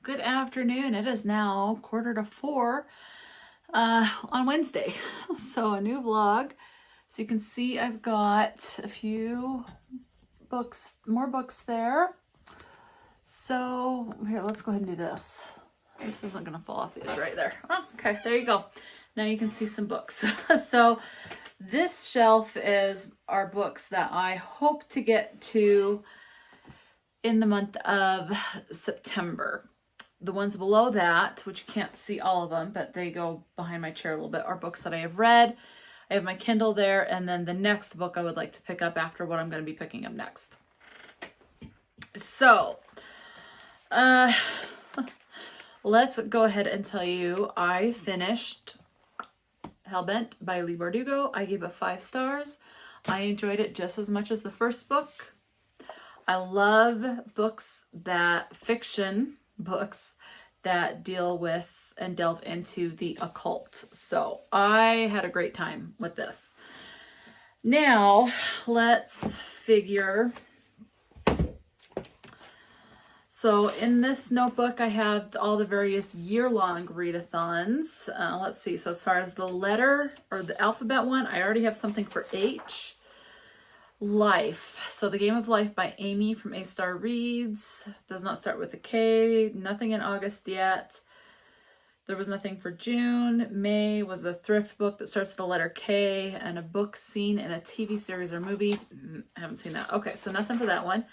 Good afternoon. It is now 3:45 on Wednesday. So a new vlog. So you can see I've got a few books, more books there. So here, let's go ahead and do this. This isn't going to fall off the edge right there. Oh, okay, there you go. Now you can see some books. So this shelf is our books that I hope to get to in the month of September. The ones below that, which you can't see all of them, but they go behind my chair a little bit, are books that I have read. I have my Kindle there, and then the next book I would like to pick up after what I'm going to be picking up next. So, let's go ahead and tell you I finished Hellbent by Leigh Bardugo. I gave it 5 stars. I enjoyed it just as much as the first book. I love fiction books that deal with and delve into the occult. So I had a great time with this. Now let's figure. So in this notebook, I have all the various year-long readathons. Let's see. So as far as the letter or the alphabet one, I already have something for H. Life. So The Game of Life by Amy from A Star Reads. Does not start with a K. Nothing in August yet. There was nothing for June. May was a thrift book that starts with the letter K and a book seen in a TV series or movie. I haven't seen that. Okay, so nothing for that one.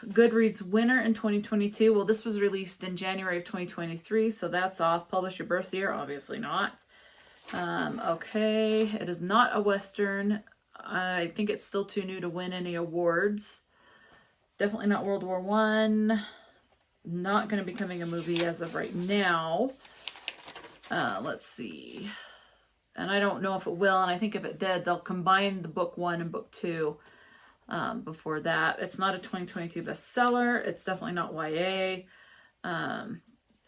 Goodreads winner in 2022. Well, this was released in January of 2023, so that's off. Publish your birth year? Obviously not. Okay, it is not a Western. I think it's still too new to win any awards. Definitely not World War I. Not going to be coming a movie as of right now. Let's see. And I don't know if it will, and I think if it did, they'll combine the book 1 and book 2 before that. It's not a 2022 bestseller. It's definitely not YA.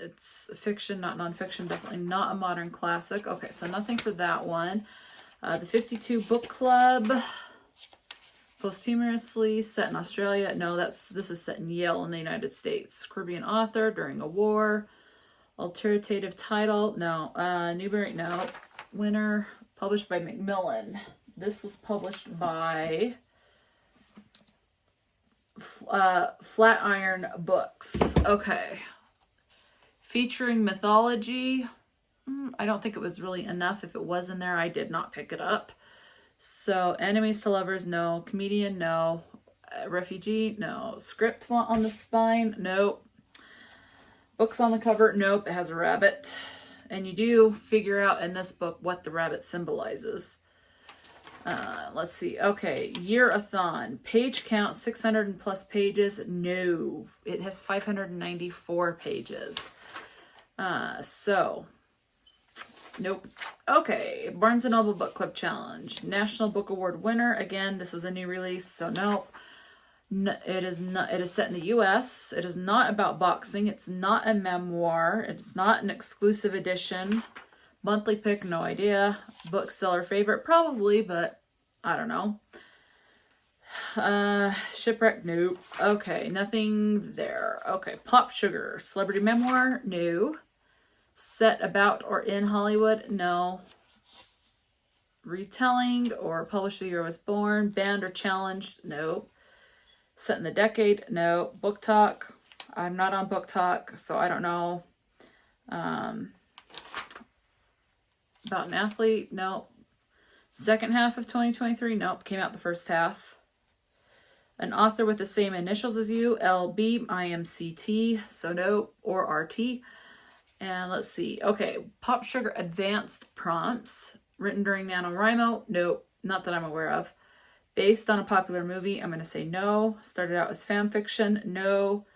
It's fiction, not nonfiction. Definitely not a modern classic. Okay, so nothing for that one. The 52 Book Club, posthumously set in Australia. No, this is set in Yale in the United States. Caribbean author during a war. Alternative title, no. Newbery, no. Winner, published by Macmillan. This was published by Flatiron Books. Okay. Featuring mythology. I don't think it was really enough. If it was in there, I did not pick it up. So enemies to lovers, no. Comedian, no. Refugee, no. Script font on the spine, nope. Books on the cover, nope. It has a rabbit. And you do figure out in this book what the rabbit symbolizes. Let's see. Okay, year-a-thon. Page count, 600 and plus pages. No. It has 594 pages. Nope. Okay, Barnes & Noble Book Club Challenge. National Book Award winner. Again, this is a new release, so nope. No, it is not. It is set in the U.S. It is not about boxing. It's not a memoir. It's not an exclusive edition. Monthly pick, no idea. Bookseller favorite, probably, but I don't know. Shipwreck, nope. Okay, nothing there. Okay, Pop Sugar. Celebrity memoir, no. Set about or in Hollywood, no. Retelling or published the year I was born. Banned or challenged, no. Set in the decade, no. Book Talk, I'm not on Book Talk, so I don't know. About an athlete, no. Second half of 2023, nope. Came out the first half. An author with the same initials as you, LB, IMCT, so no, or RT. And let's see. Okay, Pop Sugar Advanced Prompts, written during NaNoWriMo. Nope, not that I'm aware of. Based on a popular movie, I'm going to say no. Started out as fan fiction. No.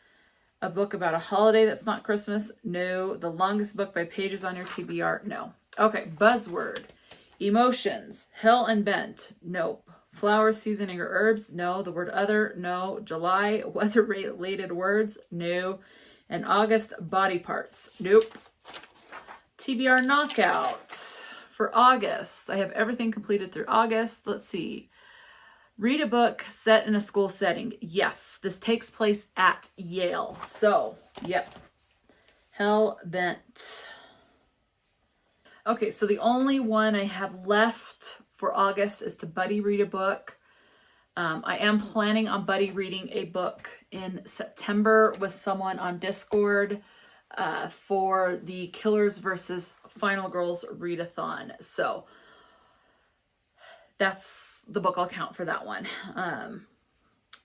A book about a holiday that's not Christmas. No. The longest book by pages on your TBR. No. Okay, buzzword. Emotions. Hell and bent. Nope. Flower, seasoning, or herbs. No. The word other. No. July. Weather-related words. No. And August, body parts. Nope. TBR knockout for August. I have everything completed through August. Let's see. Read a book set in a school setting. Yes, this takes place at Yale. So, yep. Hell bent. Okay, so the only one I have left for August is to buddy read a book. I am planning on buddy reading a book in September with someone on Discord for the Killers versus Final Girls readathon. So that's the book I'll count for that one.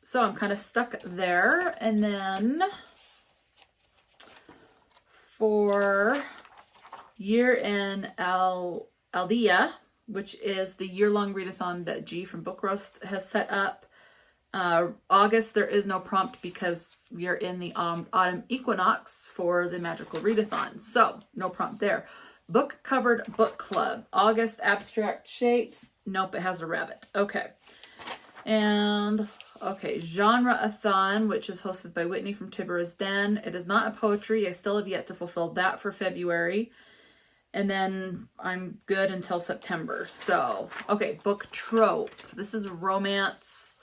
So I'm kind of stuck there. And then for Year in Aldea, which is the year-long readathon that G from Book Roast has set up. August, there is no prompt because we are in the autumn equinox for the magical readathon. So, no prompt there. Book Covered Book Club. August, abstract shapes. Nope, it has a rabbit. Okay. And, okay, Genre-a-thon, which is hosted by Whitney from Tibera's Den. It is not a poetry. I still have yet to fulfill that for February. And then I'm good until September. So, okay, book trope. This is romance.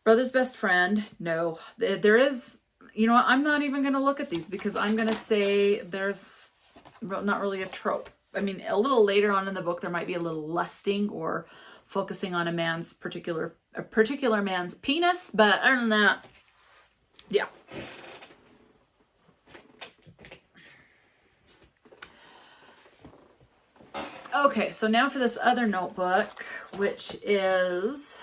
Brother's best friend. No, there is, you know what? I'm not even going to look at these because I'm going to say there's not really a trope. I mean, a little later on in the book, there might be a little lusting or focusing on a particular man's penis. But other than that, yeah. Okay, so now for this other notebook, which is,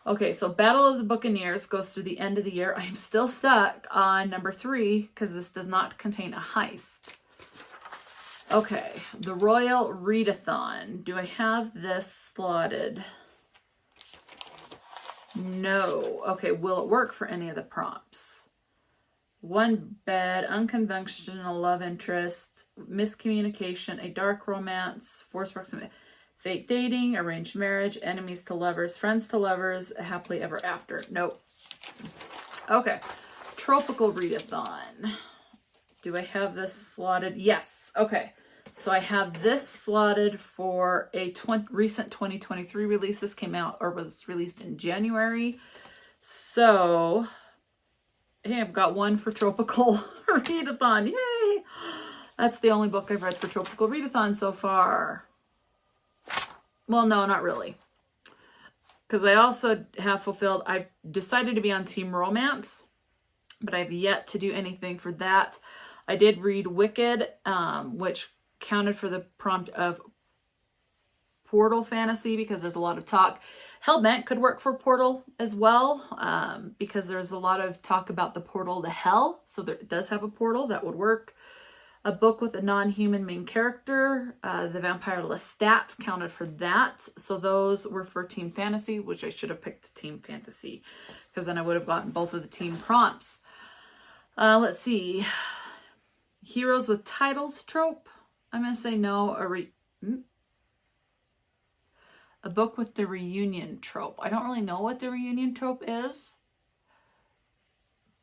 okay, so Battle of the Buccaneers goes through the end of the year. I am still stuck on number 3 because this does not contain a heist. Okay, the Royal Readathon. Do I have this slotted? No. Okay, will it work for any of the prompts? One bed, unconventional love interest, miscommunication, a dark romance, forced proximity, fake dating, arranged marriage, enemies to lovers, friends to lovers, happily ever after. Nope. Okay. Tropical readathon. Do I have this slotted? Yes. Okay. So I have this slotted for a recent 2023 release. This came out or was released in January. So hey, I've got one for Tropical Readathon. Yay! That's the only book I've read for Tropical Readathon so far. Well, no, not really. Because I also have fulfilled, I've decided to be on Team Romance, but I've yet to do anything for that. I did read Wicked, which counted for the prompt of Portal Fantasy because there's a lot of talk. Hellbent could work for Portal as well because there's a lot of talk about the portal to hell. So there, it does have a portal that would work. A book with a non-human main character. The Vampire Lestat counted for that. So those were for Team Fantasy, which I should have picked Team Fantasy because then I would have gotten both of the team prompts. Let's see. Heroes with Titles trope. I'm going to say no. A book with the reunion trope. I don't really know what the reunion trope is,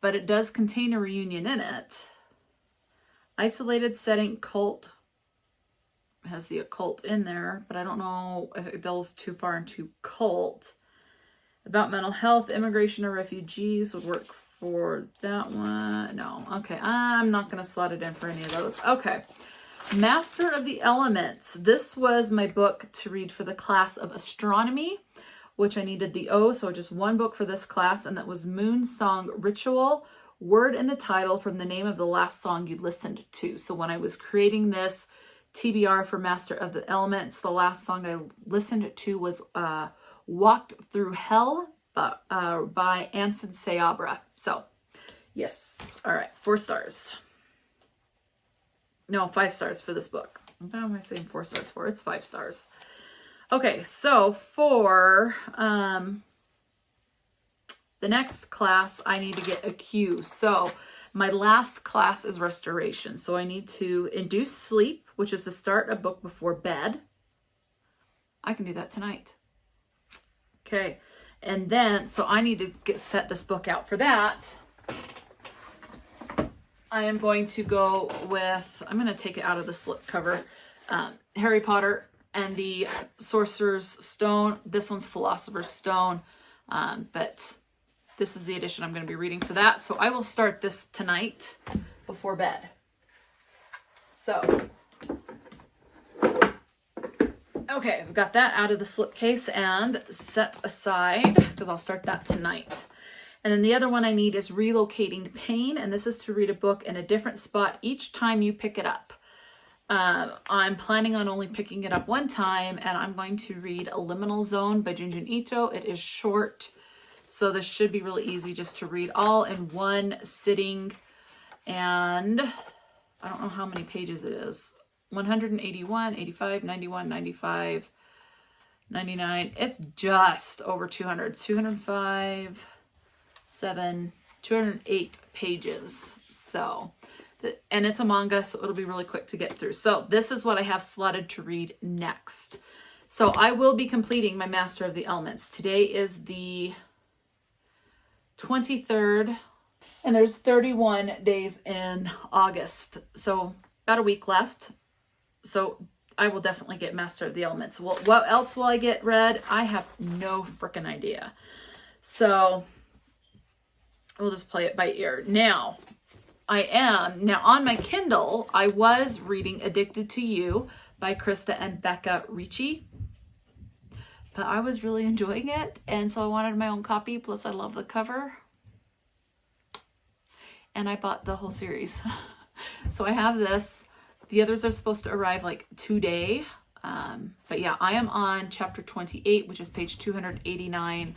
but it does contain a reunion in it. Isolated setting cult. It has the occult in there, but I don't know if it delves too far into cult. About mental health, immigration, or refugees would work for that one. No. Okay. I'm not going to slot it in for any of those. Okay. Master of the Elements. This was my book to read for the class of astronomy, which I needed the O, so just one book for this class, and that was Moon Song Ritual, word in the title from the name of the last song you listened to. So when I was creating this TBR for Master of the Elements, the last song I listened to was Walked Through Hell by Anson Seabra. So, yes. All right, 4 stars. No, 5 stars for this book. What am I saying 4 stars for? It's 5 stars. Okay, so for the next class, I need to get a Q. So my last class is restoration. So I need to induce sleep, which is to start a book before bed. I can do that tonight. Okay, and then, so I need to set this book out for that. I am going to go with, I'm going to take it out of the slipcover, Harry Potter and the Sorcerer's Stone. This one's Philosopher's Stone, but this is the edition I'm going to be reading for that. So I will start this tonight before bed. So, okay, I've got that out of the slipcase and set aside because I'll start that tonight. And then the other one I need is Relocating Pain, and this is to read a book in a different spot each time you pick it up. I'm planning on only picking it up one time, and I'm going to read A Liminal Zone by Junjun Ito. It is short, so this should be really easy just to read all in one sitting. And I don't know how many pages it is. 181, 85, 91, 95, 99. It's just over 200. 205, 208 pages. So, and it's a manga, so it'll be really quick to get through. So this is what I have slotted to read next. So I will be completing my Master of the Elements. Today is the 23rd, and there's 31 days in August. So about a week left. So I will definitely get Master of the Elements. Well, what else will I get read? I have no freaking idea. So we'll just play it by ear. Now on my Kindle, I was reading Addicted to You by Krista and Becca Ricci. But I was really enjoying it, and so I wanted my own copy, plus I love the cover. And I bought the whole series. So I have this. The others are supposed to arrive like today. But yeah, I am on chapter 28, which is page 289.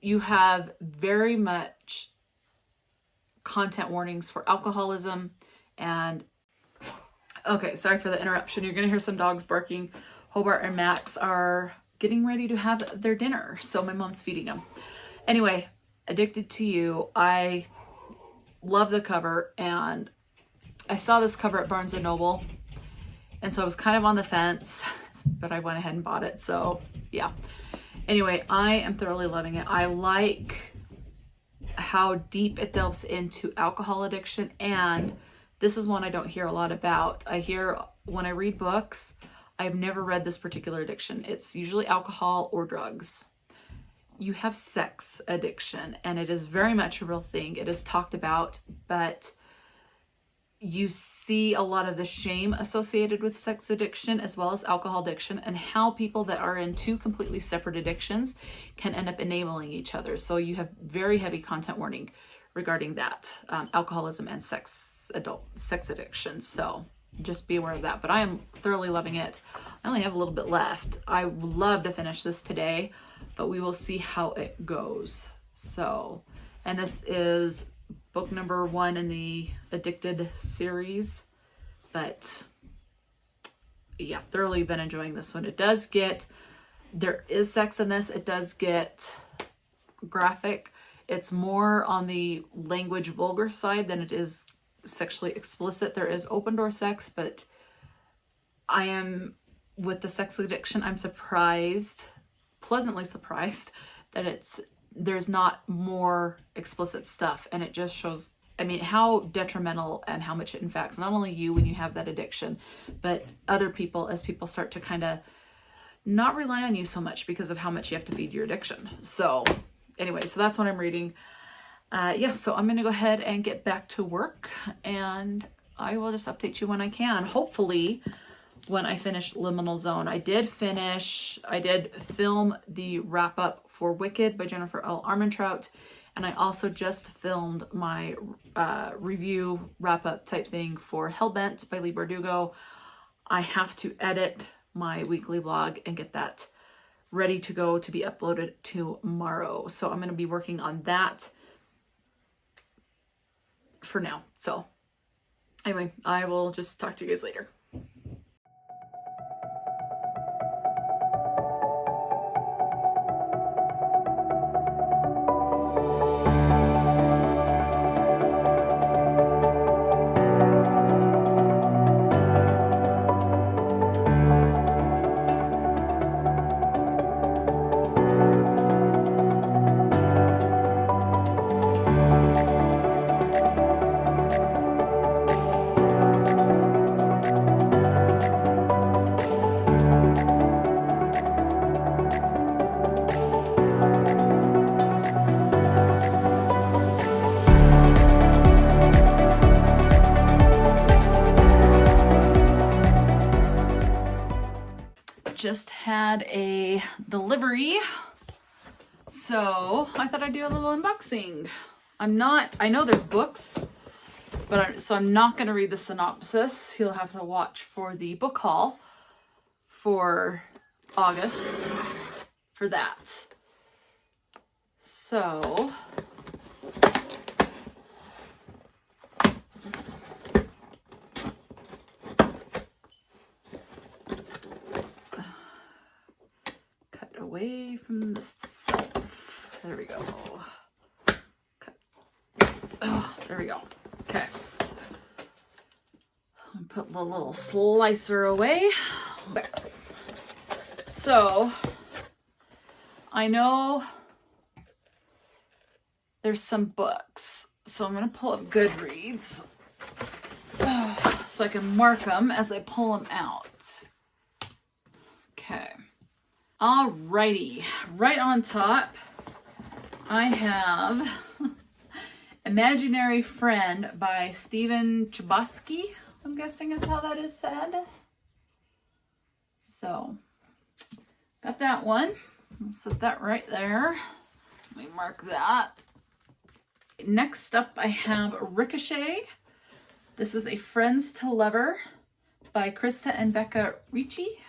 You have very much content warnings for alcoholism and... Okay, sorry for the interruption. You're going to hear some dogs barking. Hobart and Max are getting ready to have their dinner, so my mom's feeding them. Anyway, Addicted to You. I love the cover, and I saw this cover at Barnes & Noble, and so I was kind of on the fence, but I went ahead and bought it. So yeah, anyway, I am thoroughly loving it. I like how deep it delves into alcohol addiction, and this is one I don't hear a lot about. I hear when I read books, I've never read this particular addiction. It's usually alcohol or drugs. You have sex addiction, and it is very much a real thing. It is talked about, but you see a lot of the shame associated with sex addiction as well as alcohol addiction, and how people that are in two completely separate addictions can end up enabling each other. So you have very heavy content warning regarding that, alcoholism and sex addiction. So just be aware of that. But I am thoroughly loving it. I only have a little bit left. I would love to finish this today, but we will see how it goes. So, and this is book number 1 in the Addicted series. But yeah, thoroughly been enjoying this one. There is sex in this. It does get graphic. It's more on the language vulgar side than it is sexually explicit. There is open door sex, but I am, with the sex addiction, I'm pleasantly surprised that there's not more explicit stuff, and it just shows, I mean, how detrimental and how much it infects not only you when you have that addiction, but other people as people start to kind of not rely on you so much because of how much you have to feed your addiction. So anyway, so that's what I'm reading. So I'm going to go ahead and get back to work, and I will just update you when I can. Hopefully when I finish Liminal Zone. I did film the wrap up for Wicked by Jennifer L. Armentrout, and I also just filmed my review wrap up type thing for Hellbent by Lee Bardugo. I have to edit my weekly vlog and get that ready to go to be uploaded tomorrow. So I'm going to be working on that for now. So anyway, I will just talk to you guys later. had a delivery, so I thought I'd do a little unboxing. I know there's books, but I'm not going to read the synopsis. You'll have to watch for the book haul for August for that. So cut away from the self. There we go. Oh, there we go. Okay. I'll put the little slicer away. There. So, I know there's some books. So I'm going to pull up Goodreads so I can mark them as I pull them out. Okay. Alrighty. Right on top, I have Imaginary Friend by Stephen Chbosky, I'm guessing is how that is said. So, got that one. I'll set that right there. Let me mark that. Next up, I have Ricochet. This is a Friends to Lover by Krista and Becca Ritchie.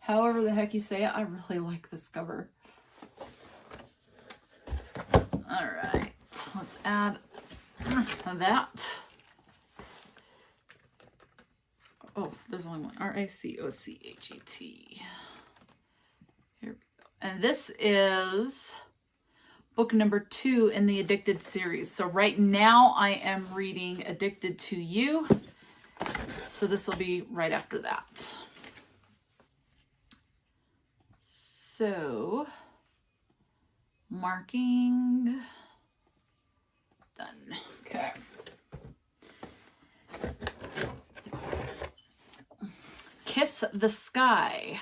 However the heck you say it, I really like this cover. All right, let's add that. Oh, there's only one. Racochet. Here we go. And this is book number 2 in the Addicted series. So right now I am reading Addicted to You. So this will be right after that. So, marking, done. Okay. Kiss the Sky.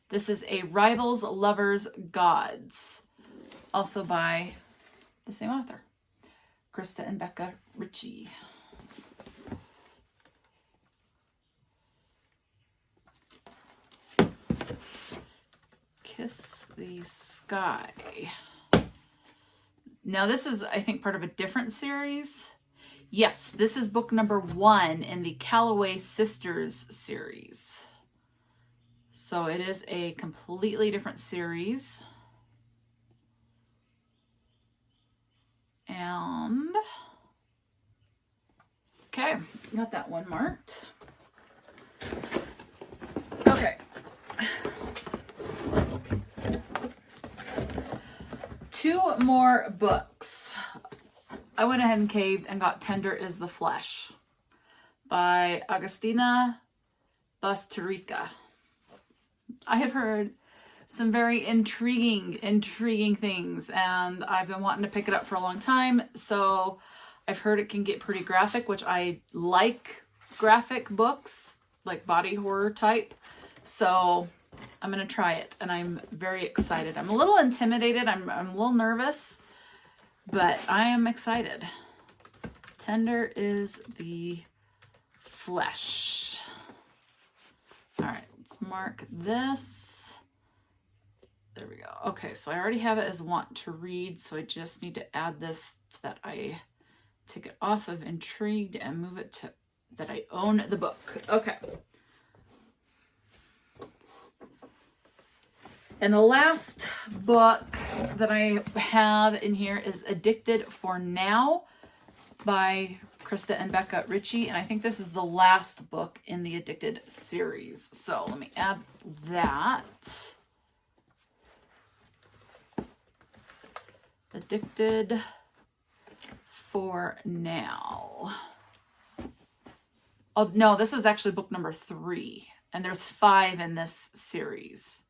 This is a Rivals, Lovers, Gods. Also by the same author, Krista and Becca Ritchie. Kiss the Sky. Now this is, I think, part of a different series. Yes, this is book number 1 in the Calloway Sisters series. So it is a completely different series. And, okay, got that one marked. Okay. 2 more books. I went ahead and caved and got Tender is the Flesh by Agustina Bastarrica. I have heard some very intriguing things, and I've been wanting to pick it up for a long time. So I've heard it can get pretty graphic, which I like graphic books, like body horror type. So I'm going to try it, and I'm very excited. I'm a little intimidated. I'm a little nervous, but I am excited. Tender is the Flesh. All right, let's mark this. There we go. Okay, so I already have it as want to read, so I just need to add this so that I take it off of intrigued and move it to that I own the book. Okay. And the last book that I have in here is Addicted for Now by Krista and Becca Ritchie. And I think this is the last book in the Addicted series. So let me add that. Addicted for Now. Oh, no, this is actually book number 3. And there's 5 in this series.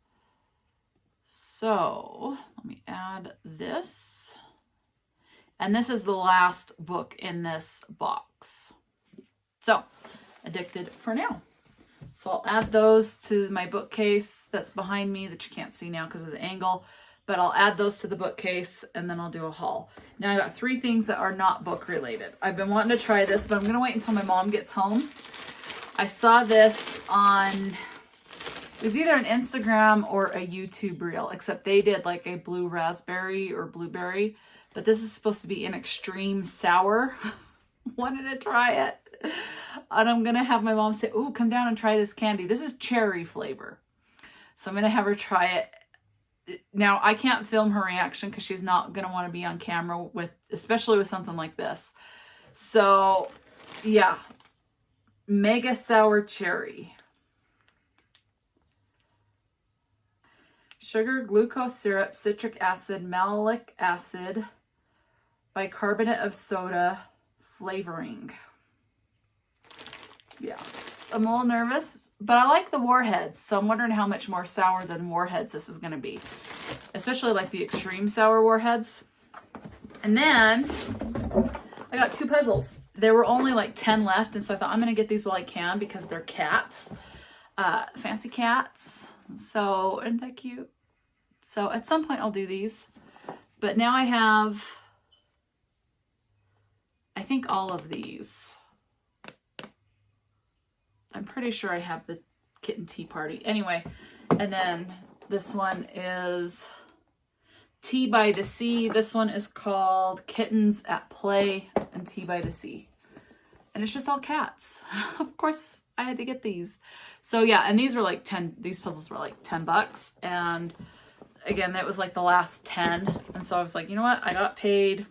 So let me add this. And this is the last book in this box. So, Addicted for Now. So I'll add those to my bookcase that's behind me that you can't see now because of the angle. But I'll add those to the bookcase and then I'll do a haul. Now I got 3 things that are not book related. I've been wanting to try this, but I'm going to wait until my mom gets home. I saw this on It was either an Instagram or a YouTube reel, except they did like a blue raspberry or blueberry, but this is supposed to be an extreme sour. Wanted to try it. And I'm going to have my mom say, "Oh, come down and try this candy." This is cherry flavor. So I'm going to have her try it. Now, I can't film her reaction because she's not going to want to be on camera with, especially with something like this. So, yeah. Mega sour cherry. Sugar, glucose syrup, citric acid, malic acid, bicarbonate of soda, flavoring. Yeah, I'm a little nervous, but I like the Warheads, so I'm wondering how much more sour than Warheads this is going to be. Especially like the extreme sour Warheads. And then I got 2 puzzles. There were only like 10 left, and so I thought I'm going to get these while I can because they're cats. Fancy cats. So, isn't that cute? So at some point I'll do these. But now I have, I think, all of these. I'm pretty sure I have the Kitten Tea Party. Anyway, and then this one is Tea by the Sea. This one is called Kittens at Play and Tea by the Sea. And it's just all cats. Of course, I had to get these. So yeah, and these were like 10, these puzzles were like $10. And again, that was like the last 10. And so I was like, you know what? I got paid.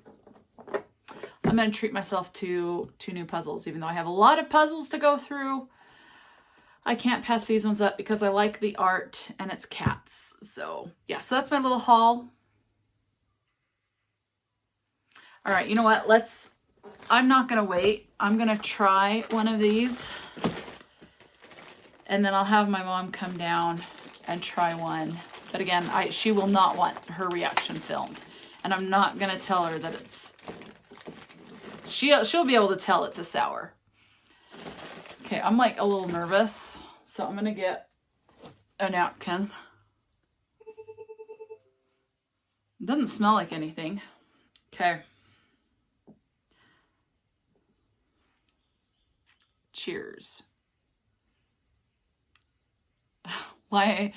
I'm going to treat myself to 2 new puzzles, even though I have a lot of puzzles to go through. I can't pass these ones up because I like the art and it's cats. So yeah, so that's my little haul. All right, you know what? I'm not going to wait. I'm going to try one of these and then I'll have my mom come down and try one. But again, she will not want her reaction filmed. And I'm not going to tell her that she'll be able to tell it's a sour. Okay, I'm like a little nervous, so I'm going to get a napkin. It doesn't smell like anything. Okay. Cheers. Why?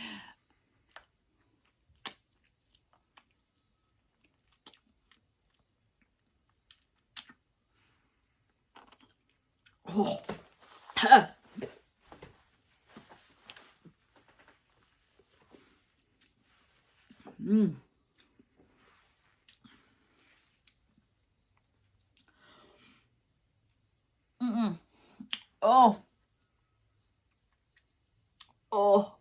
Oh. Mm. Mm-mm. Oh. Oh.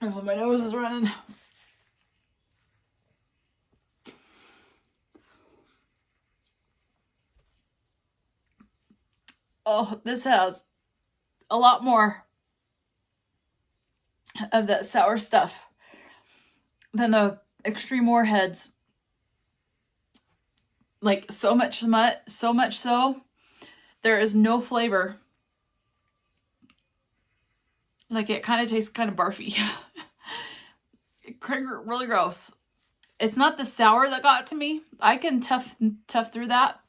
Oh, my nose is running. Oh, this has a lot more of that sour stuff than the extreme Warheads. Like so much so there is no flavor. Like it kind of tastes kind of barfy. Really gross. It's not the sour that got to me. I can tough through that.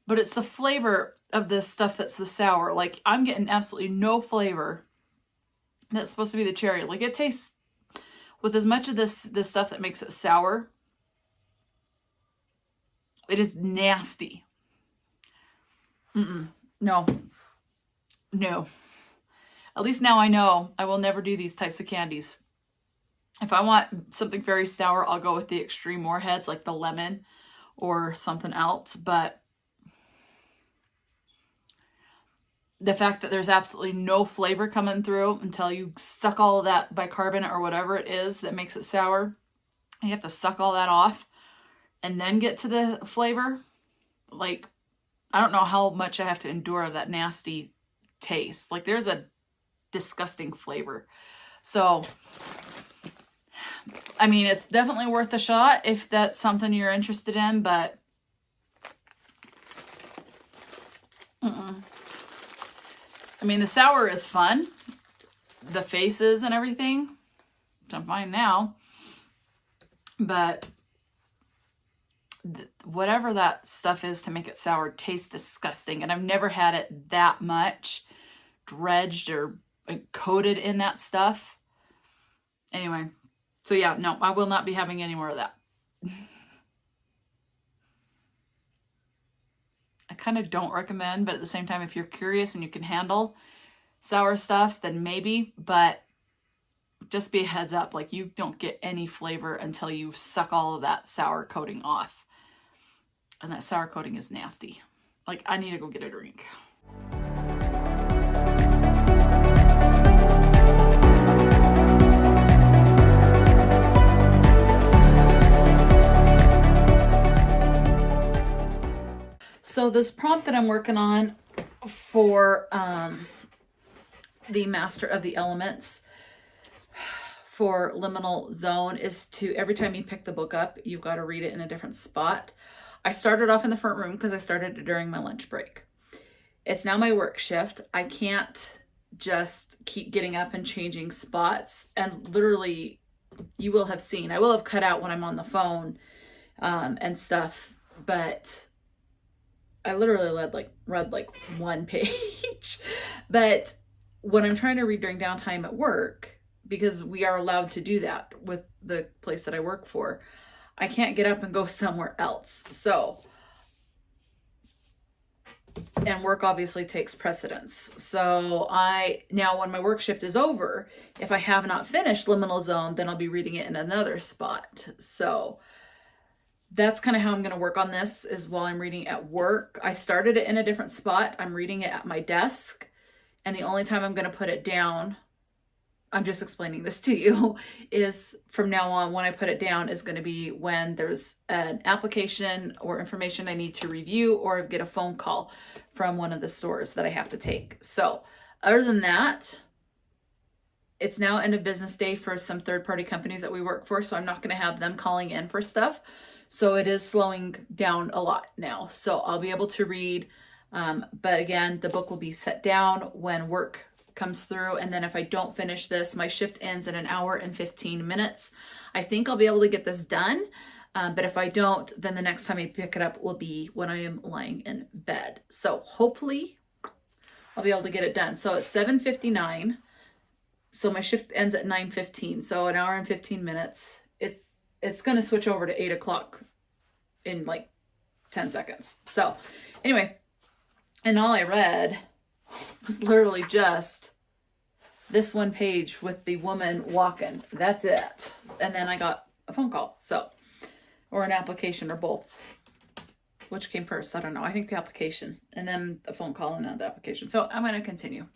But it's the flavor of this stuff that's the sour. Like I'm getting absolutely no flavor. That's supposed to be the cherry. Like it tastes with as much of this stuff that makes it sour. It is nasty. No. At least now I know I will never do these types of candies. If I want something very sour, I'll go with the extreme Warheads, like the lemon or something else. But the fact that there's absolutely no flavor coming through until you suck all of that bicarbonate or whatever it is that makes it sour, you have to suck all that off and then get to the flavor. Like, I don't know how much I have to endure of that nasty taste. Like, there's a disgusting flavor. So, I mean, it's definitely worth a shot if that's something you're interested in, but I mean, the sour is fun. The faces and everything. which I'm fine now. But whatever that stuff is to make it sour tastes disgusting. And I've never had it that much dredged or coated in that stuff. Anyway, so yeah, no, I will not be having any more of that. I kind of don't recommend, but at the same time, if you're curious and you can handle sour stuff, then maybe, but just be a heads up, like you don't get any flavor until you suck all of that sour coating off. And that sour coating is nasty. Like, I need to go get a drink. So this prompt that I'm working on for the Master of the Elements for Liminal Zone is to, every time you pick the book up, you've got to read it in a different spot. I started off in the front room because I started it during my lunch break. It's now my work shift. I can't just keep getting up and changing spots. And literally, you will have seen, I will have cut out when I'm on the phone and stuff, but I literally read like one page. But when I'm trying to read during downtime at work, because we are allowed to do that with the place that I work for, I can't get up and go somewhere else. So, and work obviously takes precedence. So now when my work shift is over, if I have not finished Liminal Zone, then I'll be reading it in another spot. So that's kind of how I'm going to work on this, is while I'm reading at work. I started it in a different spot. I'm reading it at my desk. And the only time I'm going to put it down, I'm just explaining this to you, is from now on, when I put it down is going to be when there's an application or information I need to review or get a phone call from one of the stores that I have to take. So other than that, it's now end of business day for some third-party companies that we work for. So I'm not going to have them calling in for stuff. So it is slowing down a lot now. So I'll be able to read. But again, the book will be set down when work comes through. And then if I don't finish this, my shift ends in 1 hour and 15 minutes. I think I'll be able to get this done. But if I don't, then the next time I pick it up will be when I am lying in bed. So hopefully I'll be able to get it done. So it's 7:59. So my shift ends at 9:15. So 1 hour and 15 minutes. It's going to switch over to 8 o'clock in like 10 seconds. So anyway, and all I read was literally just this one page with the woman walking. That's it. And then I got a phone call. So, or an application, or both. Which came first? I don't know. I think the application, and then a phone call, and then the application. So I'm going to continue.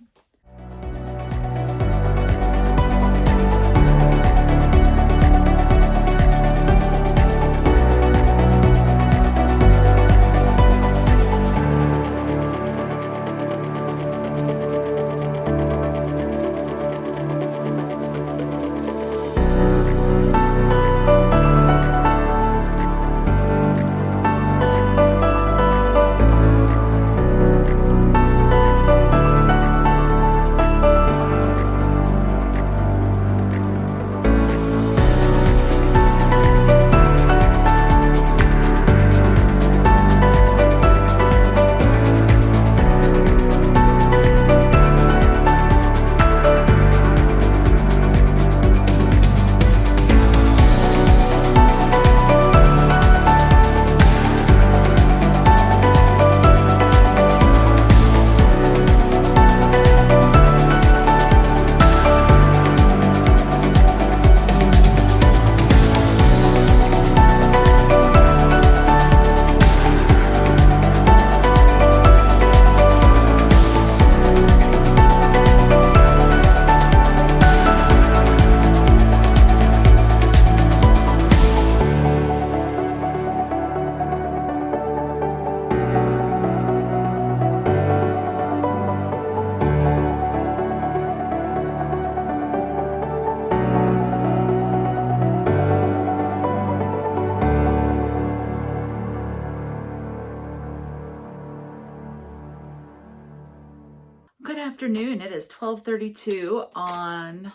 Good afternoon. It is 12:32 on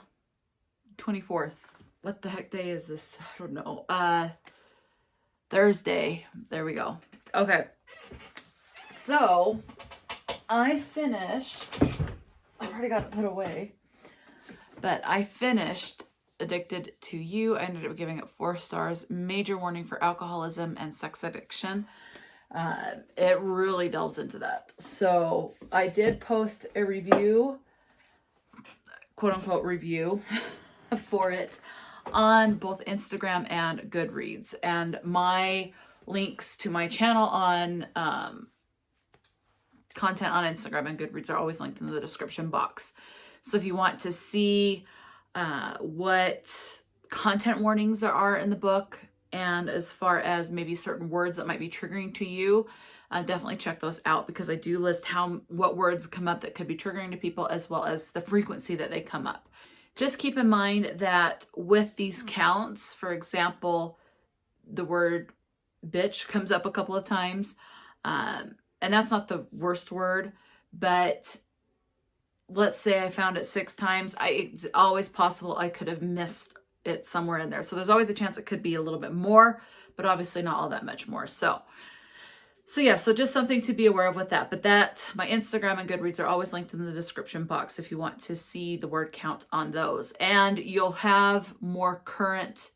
24th what the heck day is this? I don't know. Thursday. There we go. Okay. So I finished, I've already got it put away, but I finished Addicted to You. I ended up giving it 4 stars. Major warning for alcoholism and sex addiction. It really delves into that. So I did post a review, quote unquote review for it on both Instagram and Goodreads, and my links to my channel on content on Instagram and Goodreads are always linked in the description box. So if you want to see what content warnings there are in the book, and as far as maybe certain words that might be triggering to you, definitely check those out, because I do list what words come up that could be triggering to people, as well as the frequency that they come up. Just keep in mind that with these counts, for example, the word bitch comes up a couple of times, and that's not the worst word, but let's say I found it 6 times. It's always possible I could have missed it somewhere in there. So there's always a chance it could be a little bit more, but obviously not all that much more. So yeah, so just something to be aware of with that. But that, my Instagram and Goodreads are always linked in the description box if you want to see the word count on those. And you'll have more current,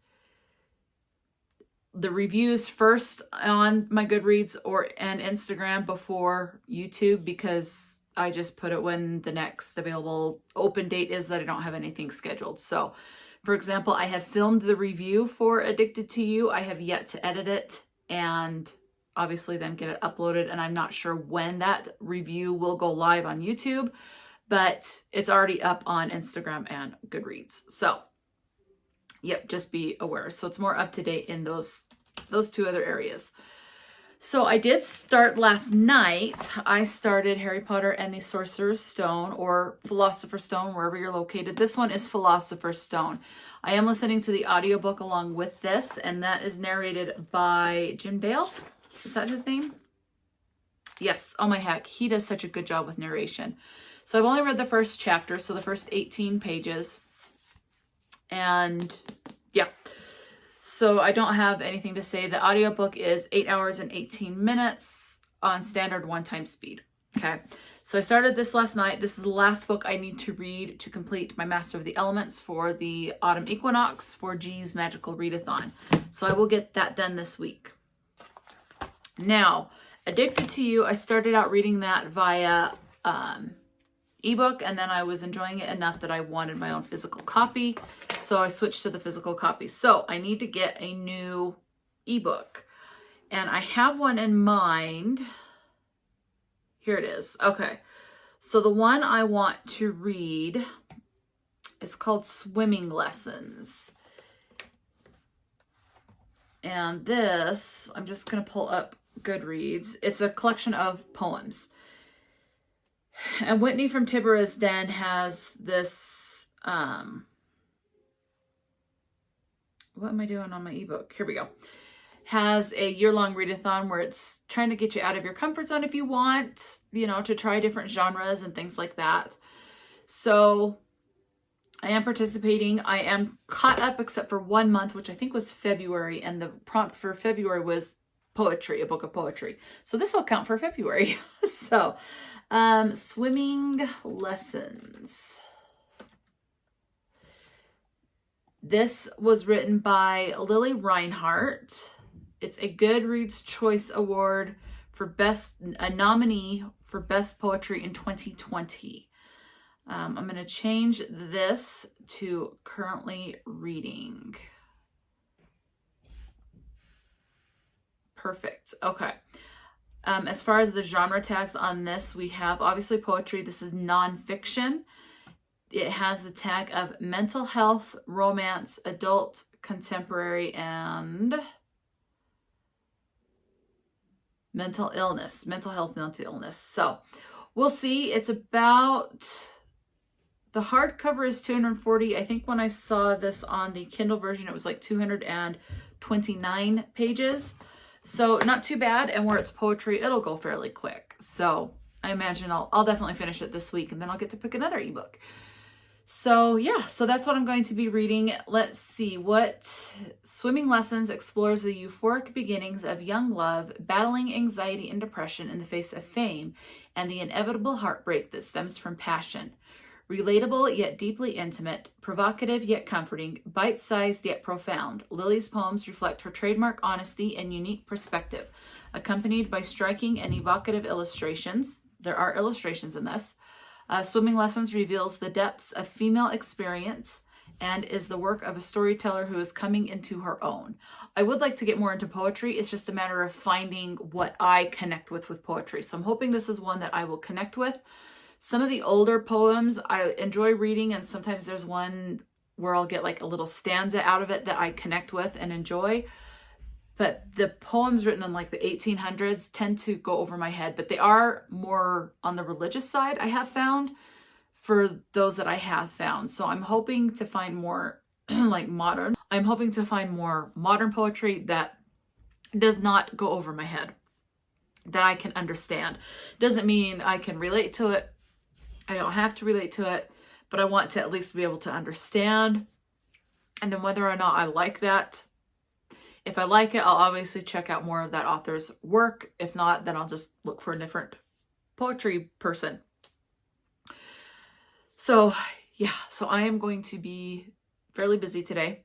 the reviews first on my Goodreads and Instagram before YouTube, because I just put it when the next available open date is that I don't have anything scheduled. So for example, I have filmed the review for Addicted to You. I have yet to edit it and obviously then get it uploaded. And I'm not sure when that review will go live on YouTube, but it's already up on Instagram and Goodreads. So yep, just be aware. So it's more up to date in those 2 other areas. So I did start last night. I started Harry Potter and the Sorcerer's Stone, or Philosopher's Stone, wherever you're located. This one is Philosopher's Stone. I am listening to the audiobook along with this, and that is narrated by Jim Dale. Is that his name? Yes. Oh my heck. He does such a good job with narration. So I've only read the first chapter, so the first 18 pages. And yeah. So I don't have anything to say. The audiobook is 8 hours and 18 minutes on standard 1-time speed. Okay. So I started this last night. This is the last book I need to read to complete my Master of the Elements for the autumn equinox for G's Magical Readathon. So I will get that done this week. Now, Addicted to You, I started out reading that via ebook, and then I was enjoying it enough that I wanted my own physical copy, so I switched to the physical copy. So I need to get a new ebook, and I have one in mind. Here it is. Okay, so the one I want to read is called Swimming Lessons, and this, I'm just going to pull up Goodreads. It's a collection of poems. And Whitney from Tiburon's Den has this, what am I doing on my ebook? Here we go. Has a year-long readathon where it's trying to get you out of your comfort zone if you want, to try different genres and things like that. So I am participating. I am caught up except for 1 month, which I think was February. And the prompt for February was poetry, a book of poetry. So this will count for February. So Swimming Lessons. This was written by Lily Reinhart. It's a Goodreads Choice Award for a nominee for Best Poetry in 2020. I'm going to change this to currently reading. Perfect. Okay. As far as the genre tags on this, we have obviously poetry. This is nonfiction. It has the tag of mental health, romance, adult, contemporary, and mental illness. Mental health, mental illness. So we'll see. It's about, the hardcover is 240. I think when I saw this on the Kindle version, it was like 229 pages. So not too bad, and where it's poetry, it'll go fairly quick. So I imagine I'll definitely finish it this week, and then I'll get to pick another ebook. So yeah, so that's what I'm going to be reading. Let's see, what Swimming Lessons explores the euphoric beginnings of young love, battling anxiety and depression in the face of fame, and the inevitable heartbreak that stems from passion. Relatable yet deeply intimate, provocative yet comforting, bite-sized yet profound, Lily's poems reflect her trademark honesty and unique perspective, accompanied by striking and evocative illustrations. There are illustrations in this. Swimming Lessons reveals the depths of female experience and is the work of a storyteller who is coming into her own. I would like to get more into poetry. It's just a matter of finding what I connect with poetry. So I'm hoping this is one that I will connect with. Some of the older poems I enjoy reading, and sometimes there's one where I'll get like a little stanza out of it that I connect with and enjoy. But the poems written in like the 1800s tend to go over my head, but they are more on the religious side, I have found, for those that I have found. So I'm hoping to find more like modern. I'm hoping to find more modern poetry that does not go over my head, that I can understand. Doesn't mean I can relate to it. I don't have to relate to it, but I want to at least be able to understand. And then whether or not I like that, if I like it, I'll obviously check out more of that author's work. If not, then I'll just look for a different poetry person. So yeah, so I am going to be fairly busy today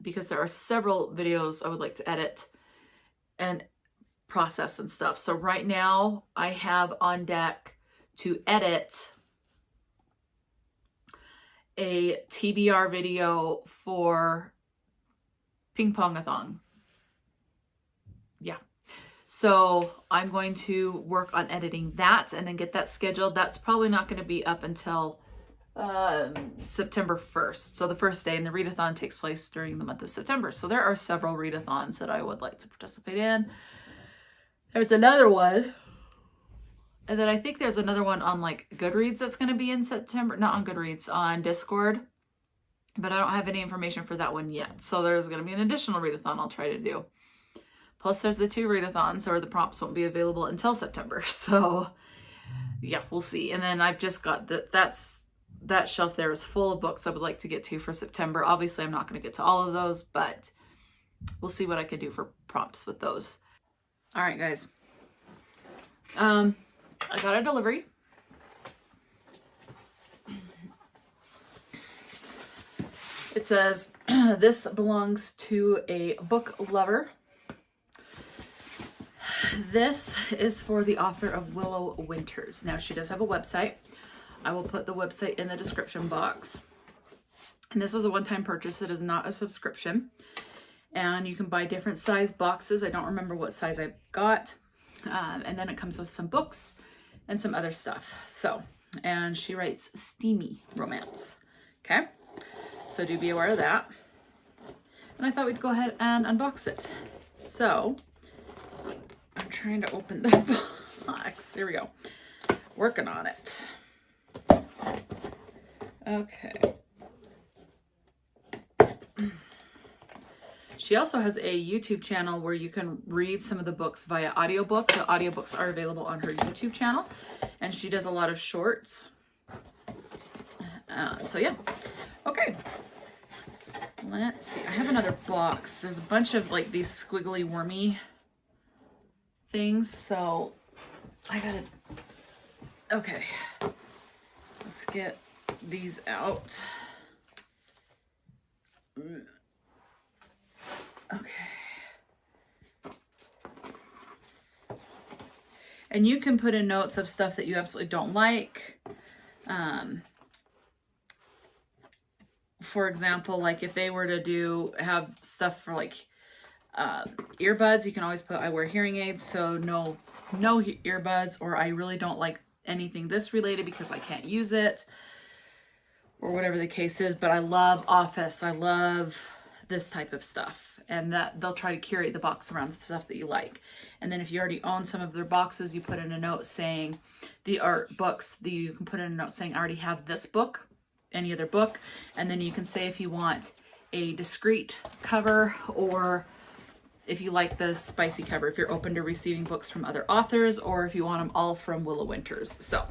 because there are several videos I would like to edit and process and stuff. So right now I have on deck to edit a TBR video for Ping Pong-a-thon. Yeah. So I'm going to work on editing that and then get that scheduled. That's probably not going to be up until September 1st. So the first day, and the readathon takes place during the month of September. So there are several readathons that I would like to participate in. There's another one. And then I think there's another one on like Goodreads that's going to be in September. Not on Goodreads, on Discord. But I don't have any information for that one yet. So there's going to be an additional readathon I'll try to do. Plus there's the 2 readathons, or the prompts won't be available until September. So yeah, we'll see. And then I've just got that shelf there is full of books I would like to get to for September. Obviously I'm not going to get to all of those, but we'll see what I can do for prompts with those. All right, guys. I got a delivery. It says, this belongs to a book lover. This is for the author of Willow Winters. Now, she does have a website. I will put the website in the description box. And this is a one-time purchase. It is not a subscription. And you can buy different size boxes. I don't remember what size I got. And then it comes with some books and some other stuff. So, and she writes steamy romance. Okay. So do be aware of that. And I thought we'd go ahead and unbox it. So I'm trying to open the box. Here we go. Working on it. Okay. She also has a YouTube channel where you can read some of the books via audiobook. The audiobooks are available on her YouTube channel. And she does a lot of shorts. So yeah. Okay. Let's see. I have another box. There's a bunch of like these squiggly wormy things. So I gotta... Okay. Let's get these out. Okay. And you can put in notes of stuff that you absolutely don't like. For example, like if they were to have stuff for like earbuds, you can always put I wear hearing aids, so no earbuds, or I really don't like anything this related because I can't use it, or whatever the case is. But I love Office. I love this type of stuff, and that they'll try to curate the box around the stuff that you like. And then if you already own some of their boxes, you put in a note saying the art books, you can put in a note saying I already have this book, any other book, and then you can say if you want a discreet cover, or if you like the spicy cover, if you're open to receiving books from other authors, or if you want them all from Willow Winters. So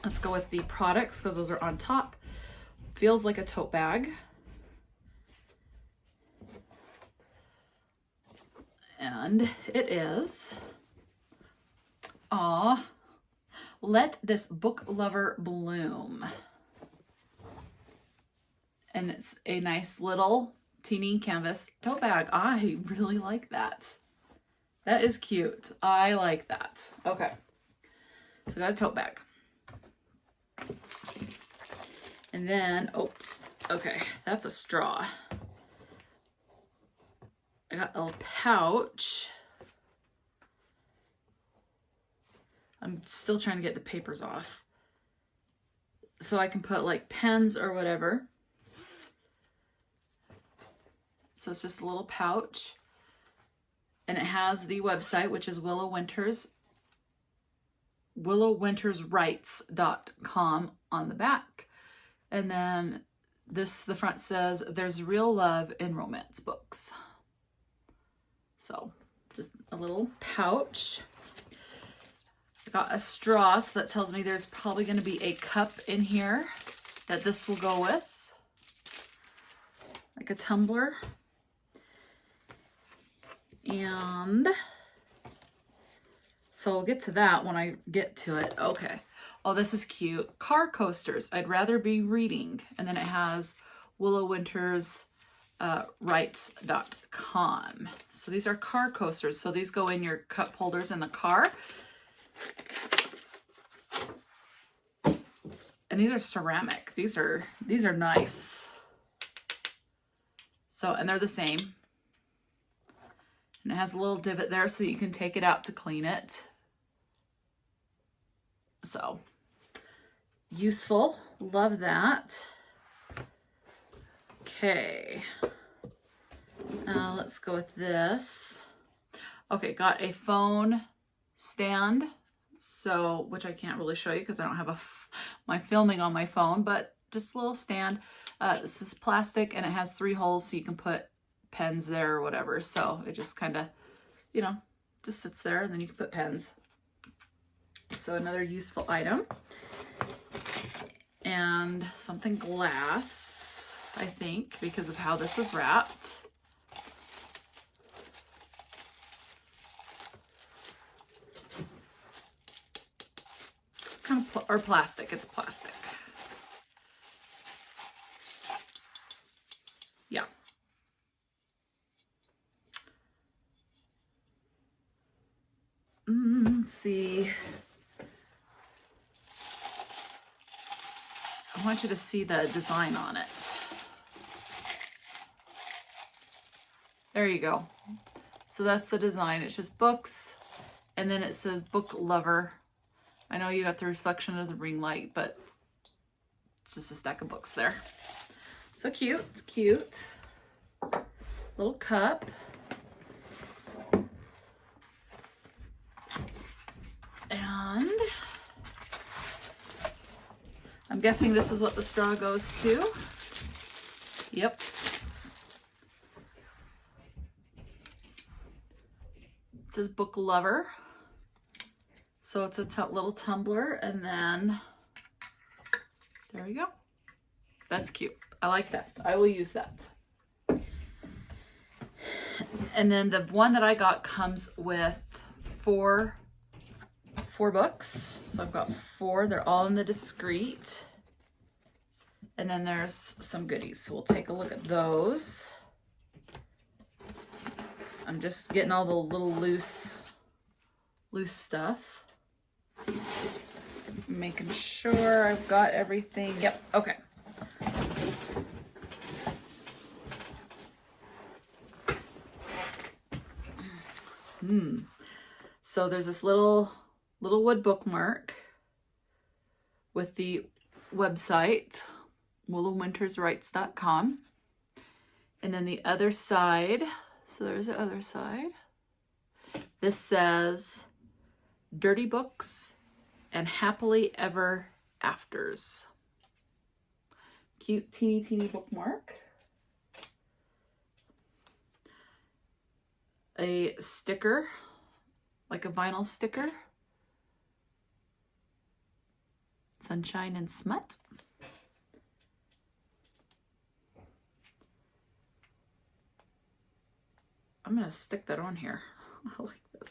Let's go with the products because those are on top. Feels like a tote bag. And it is, Let This Book Lover Bloom. And it's a nice little teeny canvas tote bag. I really like that. That is cute. I like that. Okay. So I got a tote bag. And then, oh, okay, that's a straw. I got a little pouch. I'm still trying to get the papers off. So I can put like pens or whatever. So it's just a little pouch. And it has the website, which is willowwinterswrites.com on the back. And then the front says, there's real love in romance books. So just a little pouch. I got a straw, so that tells me there's probably going to be a cup in here that this will go with. Like a tumbler. And so I'll get to that when I get to it. Okay. Oh, this is cute. Car coasters. I'd rather be reading. And then it has willowwinterswrites.com. So these are car coasters. So these go in your cup holders in the car. And these are ceramic. These are nice. So, and they're the same. And it has a little divot there so you can take it out to clean it. So, useful. Love that. Okay. Let's go with this. Okay, got a phone stand. So, which I can't really show you because I don't have my filming on my phone, but just a little stand. This is plastic and it has 3 holes so you can put pens there or whatever. So it just kind of, just sits there and then you can put pens. So another useful item. And something glass, I think, because of how this is wrapped. Kind of, or plastic, it's plastic. Yeah. Let's see. I want you to see the design on it. There you go. So that's the design. It's just books, and then it says book lover. I know you got the reflection of the ring light, but it's just a stack of books there. So cute, it's cute. Little cup. And I'm guessing this is what the straw goes to. Yep. It says book lover. So it's a little tumbler, and then there you go. That's cute. I like that. I will use that. And then the one that I got comes with four books. So I've got 4. They're all in the discreet. And then there's some goodies. So we'll take a look at those. I'm just getting all the little loose stuff. Making sure I've got everything. Yep. Okay. So there's this little wood bookmark with the website, willowwinterswrites.com. And then the other side, so there's the other side. This says Dirty Books and Happily Ever Afters. Cute teeny bookmark. A sticker, like a vinyl sticker. It Sunshine and Smut. I'm going to stick that on here. I like this.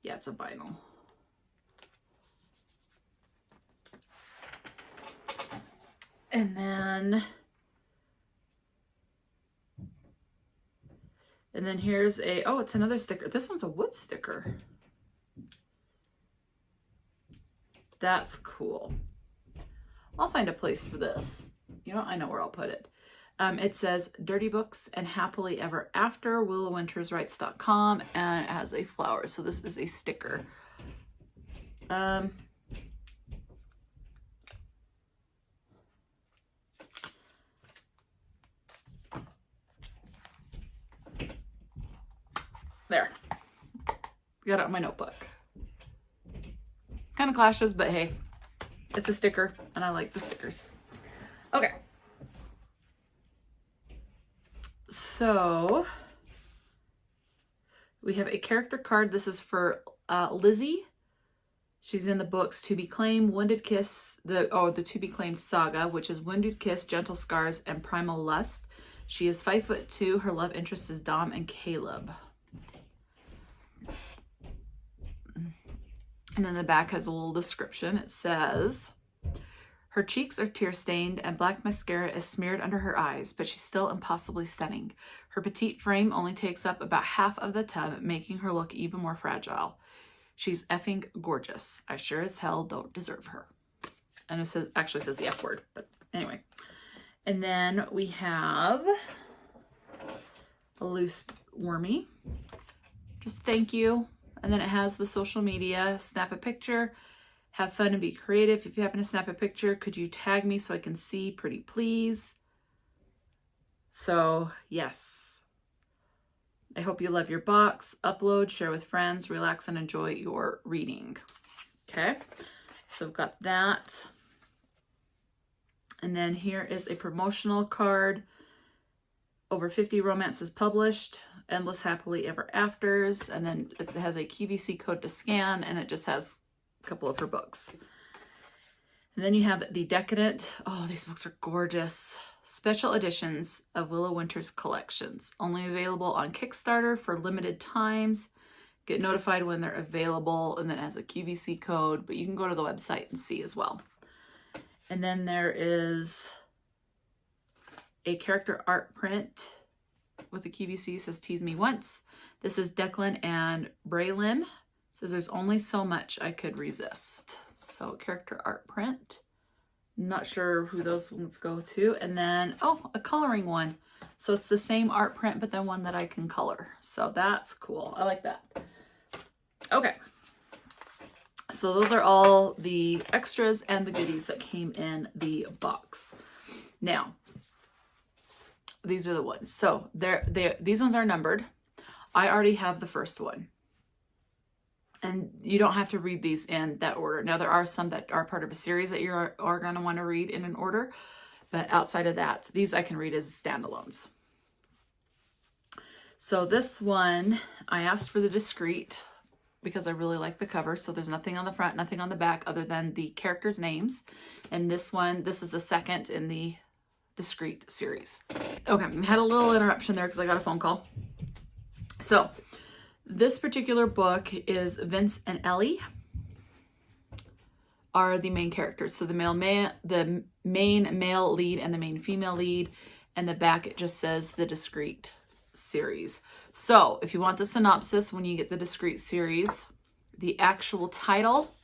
Yeah, it's a vinyl. And then here's a, oh, it's another sticker. This one's a wood sticker. That's cool. I'll find a place for this. You know, I know where I'll put it. It says Dirty Books and Happily Ever After, willowwinterswrites.com, and it has a flower. So this is a sticker. There. Got it on my notebook. Kind of clashes, but hey, it's a sticker, and I like the stickers. Okay. So we have a character card. This is for Lizzie. She's in the books To Be Claimed, Wounded Kiss, the To Be Claimed saga, which is Wounded Kiss, Gentle Scars, and Primal Lust. She is 5'2". Her love interest is Dom and Caleb. And then the back has a little description. It says, her cheeks are tear-stained and black mascara is smeared under her eyes, but she's still impossibly stunning. Her petite frame only takes up about half of the tub, making her look even more fragile. She's effing gorgeous. I sure as hell don't deserve her. And it says, actually says the F word, but anyway. And then we have a loose wormy. Just thank you. And then it has the social media, snap a picture, have fun and be creative. If you happen to snap a picture, could you tag me so I can see, pretty please? So yes, I hope you love your box, upload, share with friends, relax and enjoy your reading. Okay, so I've got that. And then here is a promotional card. Over 50 romances published, endless happily ever afters, and then it has a QVC code to scan, and it just has a couple of her books. And then you have the Decadent. Oh, these books are gorgeous. Special editions of Willow Winters collections, only available on Kickstarter for limited times. Get notified when they're available, and then it has a QVC code, but you can go to the website and see as well. And then there is a character art print with the QVC, says Tease Me Once. This is Declan and Braylon. Says there's only so much I could resist. So character art print. Not sure who those ones go to. And then, oh, a coloring one. So it's the same art print, but then one that I can color. So that's cool. I like that. Okay. So those are all the extras and the goodies that came in the box. Now, these are the ones. So these ones are numbered. I already have the first one. And you don't have to read these in that order. Now, there are some that are part of a series that you are going to want to read in an order. But outside of that, these I can read as standalones. So this one, I asked for the discreet because I really like the cover. So there's nothing on the front, nothing on the back other than the characters' names. And this one, this is the second in the discreet series. Okay, I had a little interruption there because I got a phone call. So this particular book is Vince and Ellie are the main characters. So the main male lead and the main female lead, and the back it just says the discreet series. So if you want the synopsis when you get the discreet series, the actual title,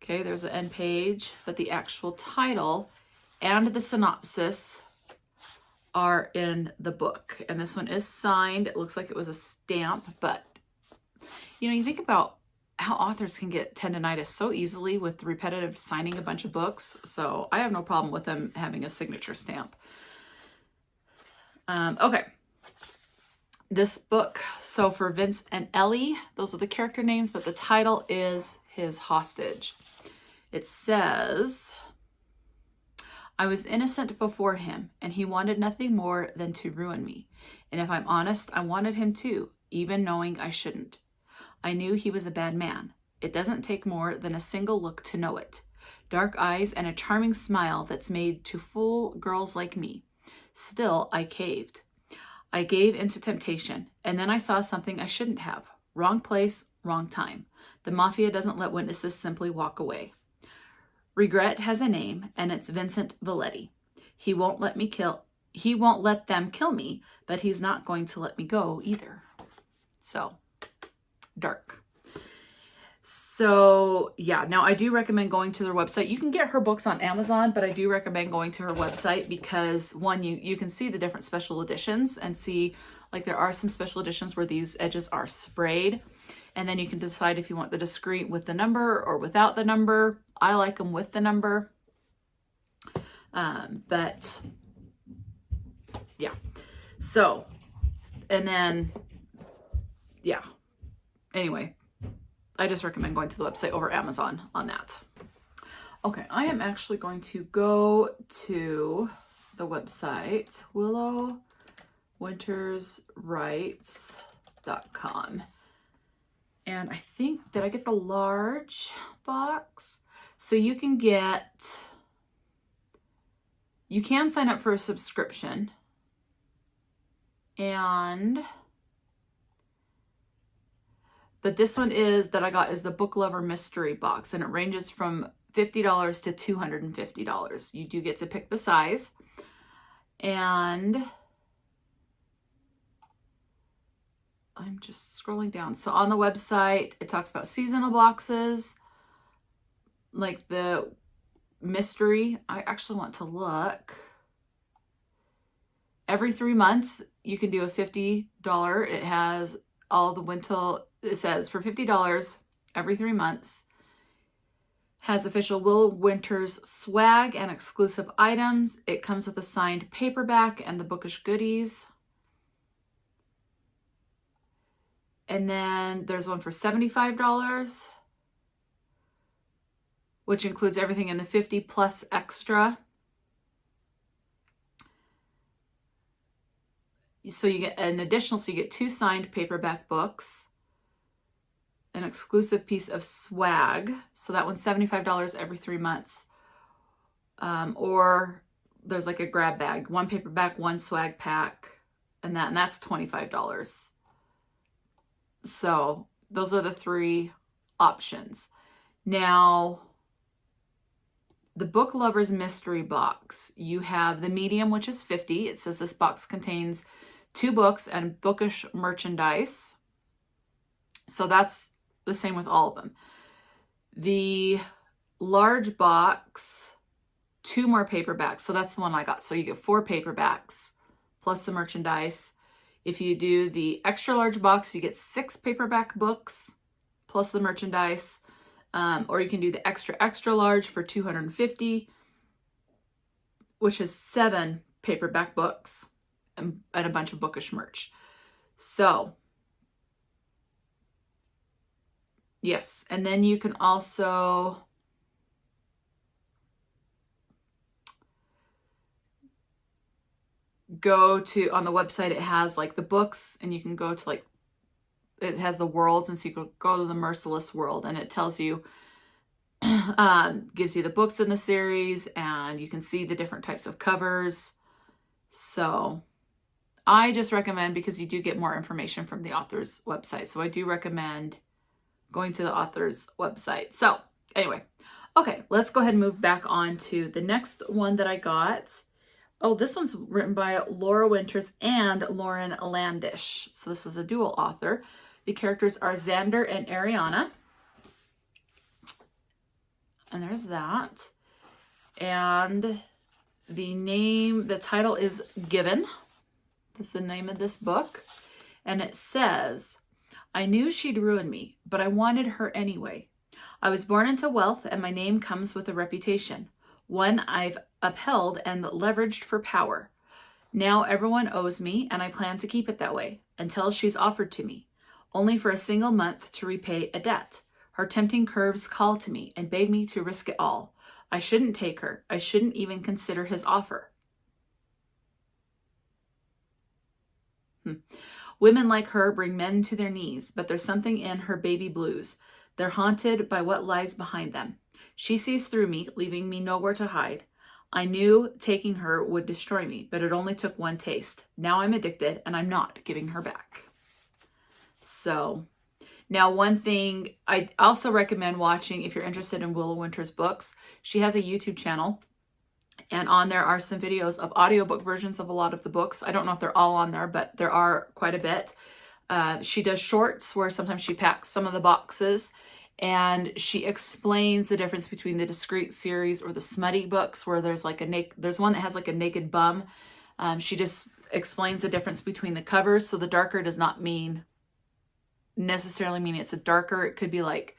okay, there's an end page, but the actual title and the synopsis are in the book. And this one is signed. It looks like it was a stamp, but you know, you think about how authors can get tendonitis so easily with repetitive signing a bunch of books. So I have no problem with them having a signature stamp. Okay. This book, so for Vince and Ellie, those are the character names, but the title is His Hostage. It says, I was innocent before him, and he wanted nothing more than to ruin me. And if I'm honest, I wanted him too, even knowing I shouldn't. I knew he was a bad man. It doesn't take more than a single look to know it. Dark eyes and a charming smile that's made to fool girls like me. Still, I caved. I gave into temptation, and then I saw something I shouldn't have. Wrong place, wrong time. The mafia doesn't let witnesses simply walk away. Regret has a name, and it's Vincent Valetti. He won't let them kill me, but he's not going to let me go either. So, dark. So, yeah, now I do recommend going to their website. You can get her books on Amazon, but I do recommend going to her website because, one, you can see the different special editions and see, like, there are some special editions where these edges are sprayed. And then you can decide if you want the discreet with the number or without the number. I like them with the number. But, yeah. So, and then, yeah. Anyway, I just recommend going to the website over Amazon on that. Okay, I am actually going to go to the website, willowwinterswrites.com. And I think, did I get the large box? So you can sign up for a subscription. But this one that I got is the Book Lover Mystery Box, and it ranges from $50 to $250. You do get to pick the size. And I'm just scrolling down. So on the website, it talks about seasonal boxes, like the mystery. I actually want to look. Every 3 months, you can do a $50. It has all the winter. It says for $50 every 3 months, has official Will Winters swag and exclusive items. It comes with a signed paperback and the bookish goodies. And then there's one for $75, which includes everything in the 50 plus extra. So you get an additional, so you get 2 signed paperback books, an exclusive piece of swag. So that one's $75 every 3 months. Or there's like a grab bag, 1 paperback, 1 swag pack, and that's $25. So those are the 3 options. Now, the Book Lovers Mystery Box, you have the medium, which is $50. It says this box contains 2 books and bookish merchandise. So that's the same with all of them. The large box, 2 more paperbacks. So that's the one I got. So you get 4 paperbacks plus the merchandise. If you do the extra large box, you get 6 paperback books plus the merchandise. Or you can do the extra large for $250, which is 7 paperback books and a bunch of bookish merch. So, yes. And then you can also go to, on the website, it has like the books, and you can go to like, it has the worlds, and so you can go to the Merciless world, and it tells you, gives you the books in the series, and you can see the different types of covers. So I just recommend, because you do get more information from the author's website. So I do recommend going to the author's website. So anyway, okay, let's go ahead and move back on to the next one that I got. Oh, this one's written by Laura Winters and Lauren Landish. So this is a dual author. The characters are Xander and Ariana. And there's that. And the title is Given. That's the name of this book. And it says, I knew she'd ruin me, but I wanted her anyway. I was born into wealth, and my name comes with a reputation. One I've upheld and leveraged for power. Now everyone owes me, and I plan to keep it that way until she's offered to me, only for a single month to repay a debt. Her tempting curves call to me and beg me to risk it all. I shouldn't take her. I shouldn't even consider his offer. Women like her bring men to their knees, but there's something in her baby blues. They're haunted by what lies behind them. She sees through me, leaving me nowhere to hide. I knew taking her would destroy me, but it only took one taste. Now I'm addicted, and I'm not giving her back. So, now one thing I also recommend watching if you're interested in Willow Winter's books, she has a YouTube channel, and on there are some videos of audiobook versions of a lot of the books. I don't know if they're all on there, but there are quite a bit. She does shorts where sometimes she packs some of the boxes, and she explains the difference between the discreet series or the smutty books where there's like there's one that has like a naked bum. She just explains the difference between the covers. So the darker does not necessarily mean it's a darker. It could be like,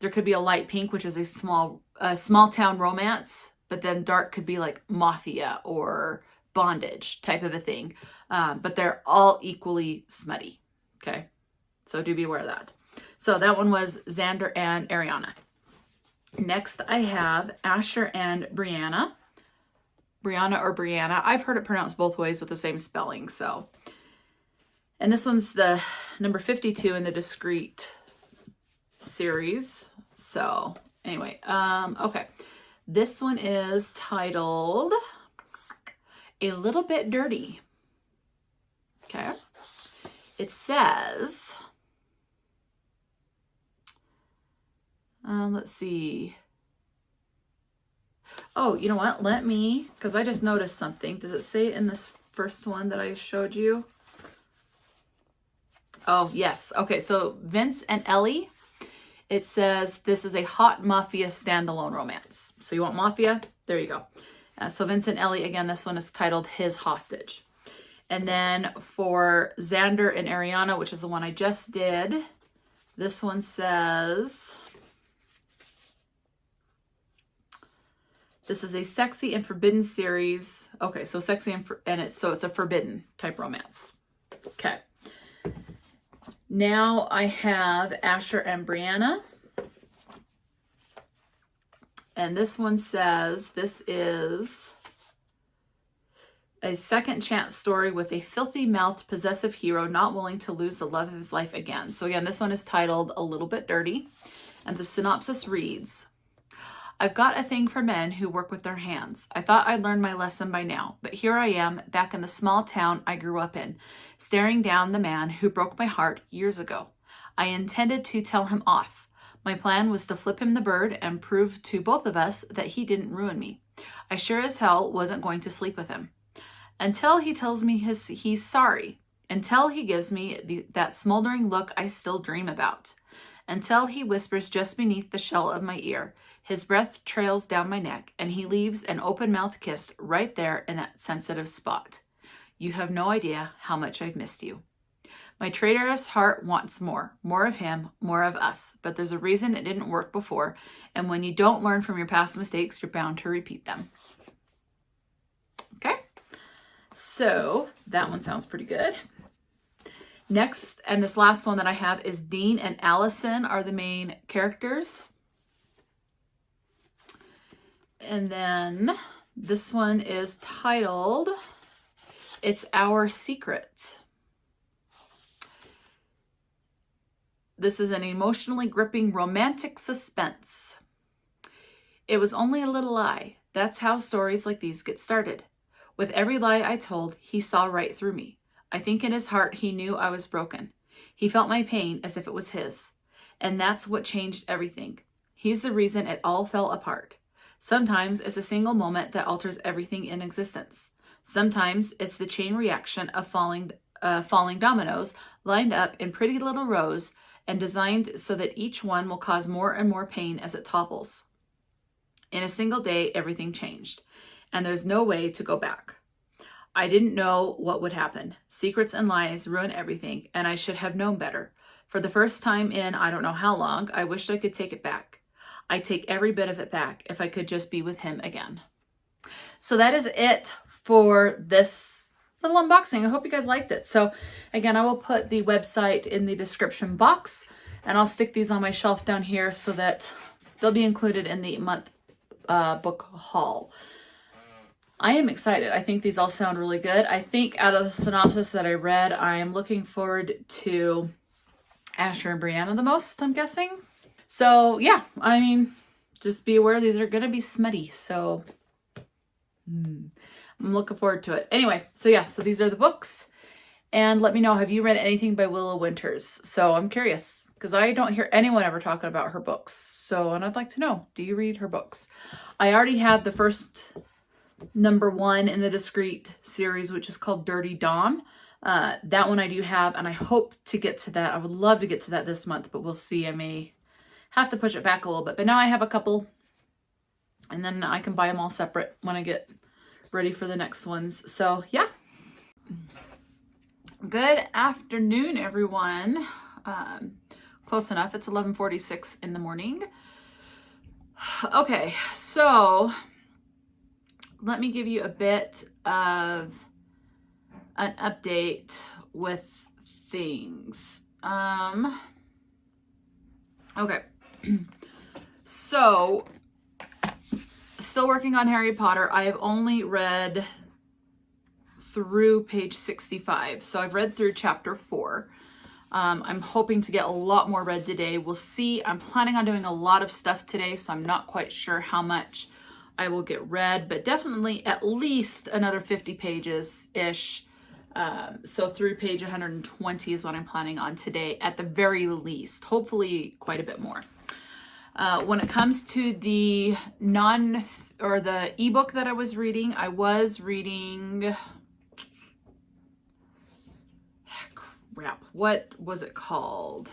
there could be a light pink, which is a small town romance, but then dark could be like mafia or bondage type of a thing. But they're all equally smutty. Okay. So do be aware of that. So that one was Xander and Ariana. Next I have Asher and Brianna. Brianna or Brianna. I've heard it pronounced both ways with the same spelling. So, and this one's the number 52 in the discreet series. So anyway, okay. This one is titled A Little Bit Dirty. Okay. It says, let's see. Oh, you know what? Let me, because I just noticed something. Does it say in this first one that I showed you? Oh, yes. Okay, so Vince and Ellie, it says this is a hot mafia standalone romance. So you want mafia? There you go. So Vince and Ellie, again, this one is titled His Hostage. And then for Xander and Ariana, which is the one I just did, this one says, this is a sexy and forbidden series. Okay, so sexy and it's a forbidden type romance. Okay. Now I have Asher and Brianna. And this one says this is a second chance story with a filthy-mouthed possessive hero not willing to lose the love of his life again. So again, this one is titled A Little Bit Dirty. And the synopsis reads, I've got a thing for men who work with their hands. I thought I'd learned my lesson by now, but here I am back in the small town I grew up in, staring down the man who broke my heart years ago. I intended to tell him off. My plan was to flip him the bird and prove to both of us that he didn't ruin me. I sure as hell wasn't going to sleep with him. Until he tells me he's sorry. Until he gives me that smoldering look I still dream about. Until he whispers just beneath the shell of my ear. His breath trails down my neck, and he leaves an open-mouthed kiss right there in that sensitive spot. You have no idea how much I've missed you. My traitorous heart wants more of him, more of us, but there's a reason it didn't work before, and when you don't learn from your past mistakes, you're bound to repeat them. Okay, so that one sounds pretty good. Next, and this last one that I have is Dean and Allison are the main characters. And then this one is titled, It's Our Secret. This is an emotionally gripping romantic suspense. It was only a little lie. That's how stories like these get started. With every lie I told, he saw right through me. I think in his heart he knew I was broken. He felt my pain as if it was his. And that's what changed everything. He's the reason it all fell apart. Sometimes it's a single moment that alters everything in existence. Sometimes it's the chain reaction of falling dominoes lined up in pretty little rows and designed so that each one will cause more and more pain as it topples. In a single day, everything changed, and there's no way to go back. I didn't know what would happen. Secrets and lies ruin everything, and I should have known better. For the first time in I don't know how long, I wished I could take it back. I'd take every bit of it back if I could just be with him again. So that is it for this little unboxing. I hope you guys liked it. So again, I will put the website in the description box, and I'll stick these on my shelf down here so that they'll be included in the month book haul. I am excited. I think these all sound really good. I think out of the synopsis that I read, I am looking forward to Asher and Brianna the most, I'm guessing. So yeah, I mean, just be aware these are going to be smutty. So I'm looking forward to it. Anyway, so yeah, so these are the books. And let me know, have you read anything by Willow Winters? So I'm curious because I don't hear anyone ever talking about her books. So, and I'd like to know, do you read her books? I already have the first #1 in the Discreet series, which is called Dirty Dawn. That one I do have, and I hope to get to that. I would love to get to that this month, but we'll see. I may have to push it back a little bit. But now I have a couple, and then I can buy them all separate when I get ready for the next ones. So yeah. Good afternoon, everyone. Close enough. It's 11:46 in the morning. Okay, so let me give you a bit of an update with things. Okay. So, still working on Harry Potter. I have only read through page 65. So I've read through chapter 4. I'm hoping to get a lot more read today. We'll see. I'm planning on doing a lot of stuff today, so I'm not quite sure how much I will get read, but definitely at least another 50 pages-ish. So through page 120 is what I'm planning on today, at the very least. Hopefully quite a bit more. When it comes to the the ebook that I was reading, crap, what was it called?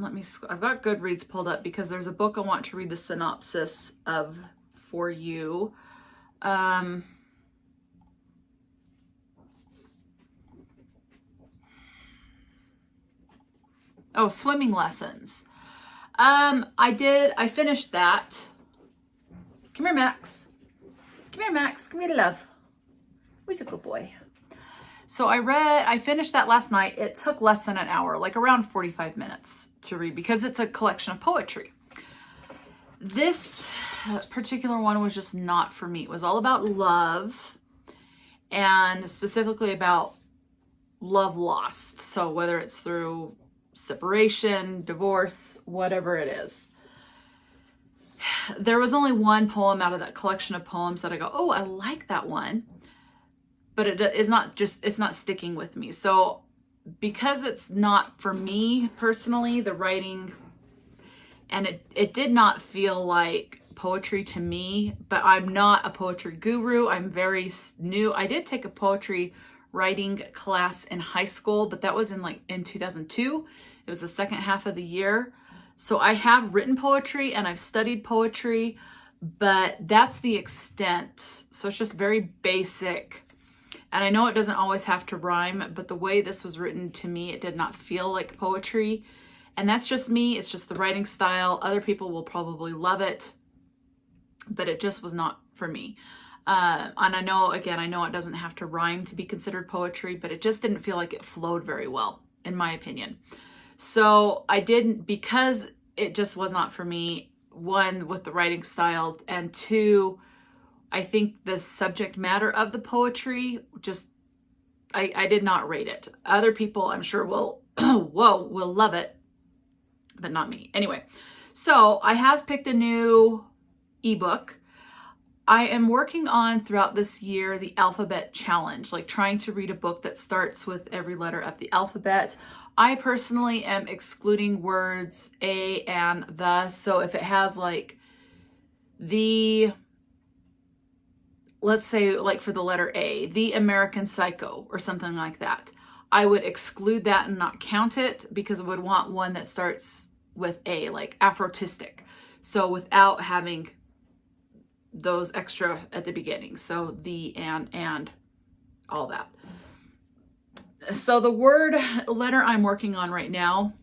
I've got Goodreads pulled up because there's a book I want to read the synopsis of for you. Swimming lessons. I finished that. Come here, Max. Come here, Max. Come here, love. Who's a good boy? So I finished that last night. It took less than an hour, like around 45 minutes to read because it's a collection of poetry. This particular one was just not for me. It was all about love and specifically about love lost. So whether it's through separation, divorce, whatever it is. There was only one poem out of that collection of poems that I go, oh, I like that one. But it's not sticking with me. So because it's not for me personally, the writing, and it did not feel like poetry to me, but I'm not a poetry guru. I'm very new. I did take a poetry writing class in high school, but that was in 2002. It was the second half of the year. So I have written poetry and I've studied poetry, but that's the extent. So it's just very basic. And I know it doesn't always have to rhyme, but the way this was written to me, it did not feel like poetry. And that's just me. It's just the writing style. Other people will probably love it, but it just was not for me. And I know it doesn't have to rhyme to be considered poetry, but it just didn't feel like it flowed very well, in my opinion. So because it just was not for me, one, with the writing style, and two, I think the subject matter of the poetry, I did not rate it. Other people, I'm sure, will love it, but not me. Anyway, so I have picked a new ebook. I am working on throughout this year the alphabet challenge, like trying to read a book that starts with every letter of the alphabet. I personally am excluding words A and the. So if it has like let's say like for the letter A, the American Psycho or something like that, I would exclude that and not count it because I would want one that starts with A, like Afrotistic. So without having those extra at the beginning. So the and all that. So the letter I'm working on right now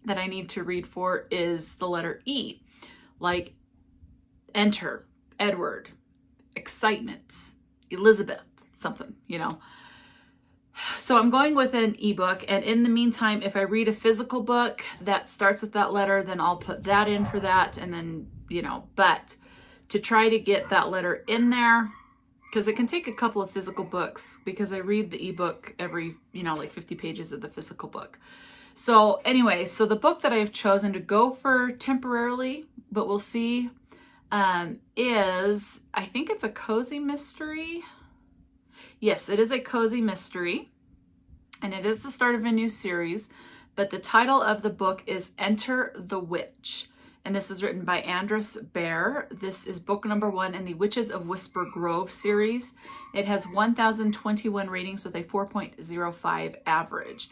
that I need to read for is the letter E, like enter, Edward, excitement, Elizabeth, something, So I'm going with an ebook, and in the meantime, if I read a physical book that starts with that letter, then I'll put that in for that, and then, but to try to get that letter in there, because it can take a couple of physical books, because I read the ebook every, like 50 pages of the physical book. So anyway, so the book that I have chosen to go for temporarily, but we'll see, is, I think it's a cozy mystery. Yes, it is a cozy mystery, and it is the start of a new series, but the title of the book is Enter the Witch, and this is written by Andrus Baer. This is book number 1 in the Witches of Whisper Grove series. It has 1,021 ratings with a 4.05 average.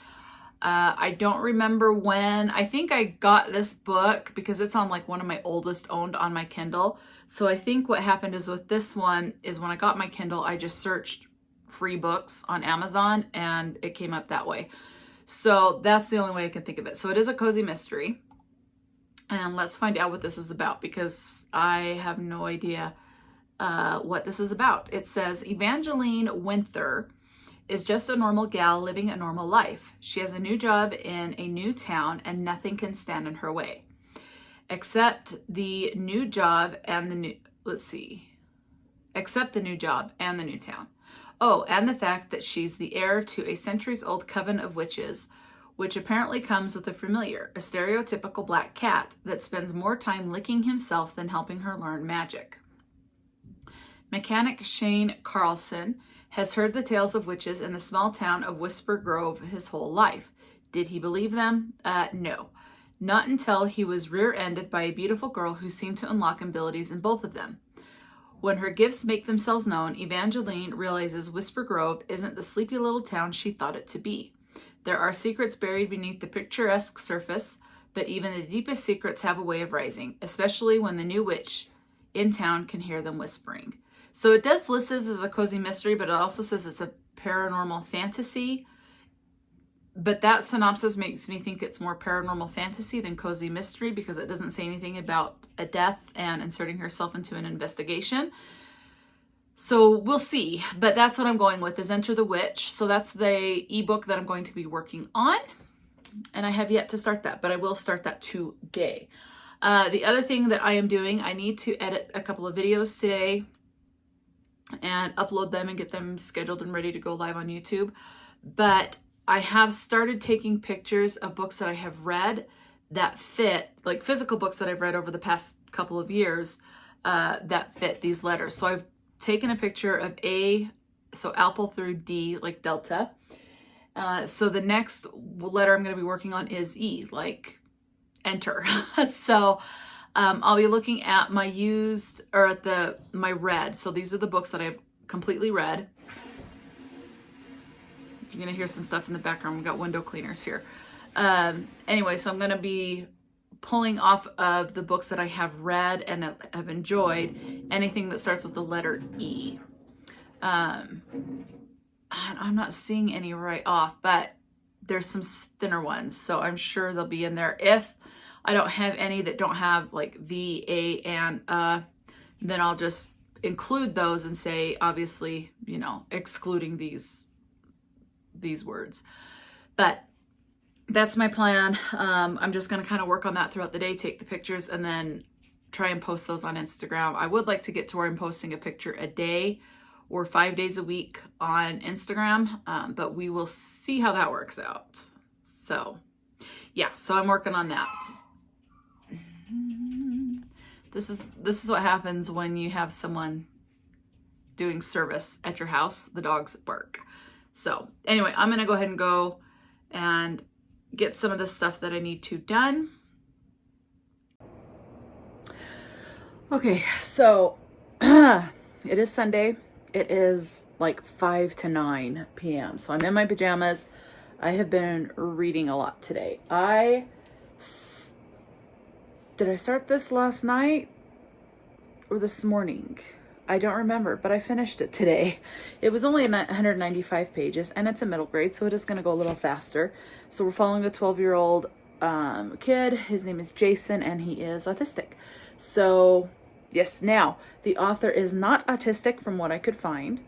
I don't remember when. I think I got this book because it's on like one of my oldest owned on my Kindle. So I think what happened is with this one is when I got my Kindle, I just searched free books on Amazon and it came up that way. So that's the only way I can think of it. So it is a cozy mystery. And let's find out what this is about, because I have no idea what this is about. It says, Evangeline Winther is just a normal gal living a normal life. She has a new job in a new town and nothing can stand in her way. Except the new job and the new, except the new job and the new town. Oh, and the fact that she's the heir to a centuries-old coven of witches, which apparently comes with a familiar, a stereotypical black cat that spends more time licking himself than helping her learn magic. Mechanic Shane Carlson has heard the tales of witches in the small town of Whisper Grove his whole life. Did he believe them? No. Not until he was rear-ended by a beautiful girl who seemed to unlock abilities in both of them. When her gifts make themselves known, Evangeline realizes Whisper Grove isn't the sleepy little town she thought it to be. There are secrets buried beneath the picturesque surface, but even the deepest secrets have a way of rising, especially when the new witch in town can hear them whispering. So it does list this as a cozy mystery, but it also says it's a paranormal fantasy. But that synopsis makes me think it's more paranormal fantasy than cozy mystery, because it doesn't say anything about a death and inserting herself into an investigation. So we'll see, but that's what I'm going with, is Enter the Witch. So that's the ebook that I'm going to be working on, and I have yet to start that, but I will start that today. The other thing that I am doing, I need to edit a couple of videos today and upload them and get them scheduled and ready to go live on YouTube. But I have started taking pictures of books that I have read that fit, like physical books that I've read over the past couple of years that fit these letters. So I've taken a picture of A, so Apple through D, like Delta. So the next letter I'm going to be working on is E, like enter. So I'll be looking at my used, or at my read. So these are the books that I've completely read. You're going to hear some stuff in the background. We've got window cleaners here. Anyway, so I'm going to be pulling off of the books that I have read and have enjoyed anything that starts with the letter E. I'm not seeing any right off, but there's some thinner ones, so I'm sure they'll be in there. If I don't have any that don't have like V, A, and then I'll just include those and say, obviously, excluding these words. But that's my plan. I'm just going to kind of work on that throughout the day, take the pictures, and then try and post those on Instagram. I would like to get to where I'm posting a picture a day or 5 days a week on Instagram, but we will see how that works out. So yeah, so I'm working on that. This is what happens when you have someone doing service at your house. The dogs bark. So anyway, I'm going to go ahead and go and get some of the stuff that I need to done. Okay, so it is Sunday. It is like 5 to 9 p.m. So I'm in my pajamas. I have been reading a lot today. Did I start this last night or this morning? I don't remember, but I finished it today. It was only 195 pages, and it's a middle grade, so it is going to go a little faster. So we're following a 12-year-old kid. His name is Jason, and he is autistic. So yes, now the author is not autistic from what I could find.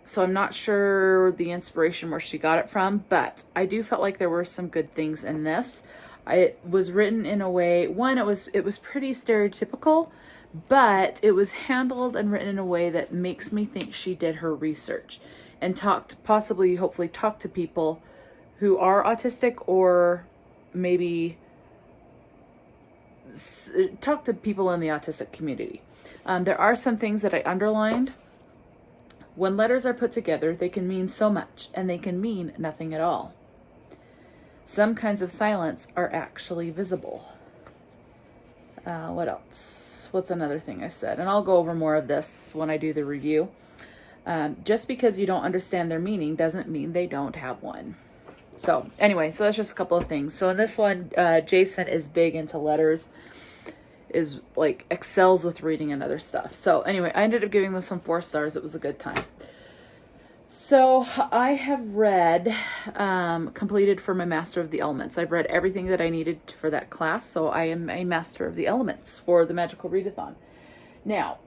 So I'm not sure the inspiration where she got it from, but I do felt like there were some good things in this. It was written in a way, one, it was pretty stereotypical, but it was handled and written in a way that makes me think she did her research and hopefully talked to people who are autistic, or maybe talk to people in the autistic community. There are some things that I underlined. When letters are put together, they can mean so much, and they can mean nothing at all. Some kinds of silence are actually visible. What else? What's another thing I said? And I'll go over more of this when I do the review. Just because you don't understand their meaning doesn't mean they don't have one. So anyway, so that's just a couple of things. So in this one, Jason is big into letters, is like excels with reading and other stuff. So anyway, I ended up giving this one 4 stars. It was a good time. So I have read, completed for my Master of the Elements. I've read everything that I needed for that class. So I am a Master of the Elements for the Magical Readathon. Now,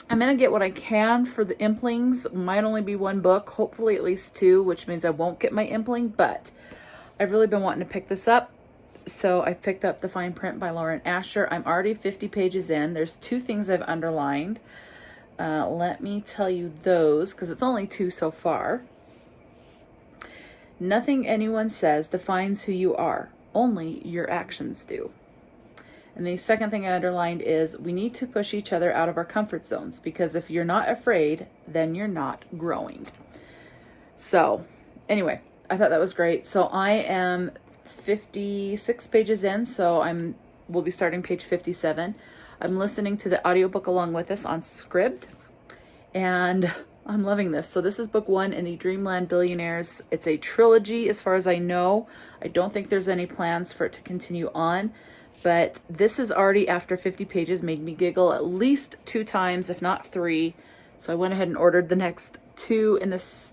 I'm going to get what I can for the Implings. Might only be 1 book, hopefully at least 2, which means I won't get my Impling, but I've really been wanting to pick this up. So I picked up The Fine Print by Lauren Asher. I'm already 50 pages in. There's 2 things I've underlined. Let me tell you those, because it's only 2 so far. Nothing anyone says defines who you are. Only your actions do. And the second thing I underlined is we need to push each other out of our comfort zones, because if you're not afraid, then you're not growing. So anyway, I thought that was great. So I am 56 pages in, so we'll be starting page 57. I'm listening to the audiobook along with us on Scribd, and I'm loving this. So this is book 1 in the Dreamland Billionaires. It's a trilogy as far as I know. I don't think there's any plans for it to continue on, but this is already, after 50 pages, made me giggle at least 2 times, if not 3. So I went ahead and ordered the next 2 in this,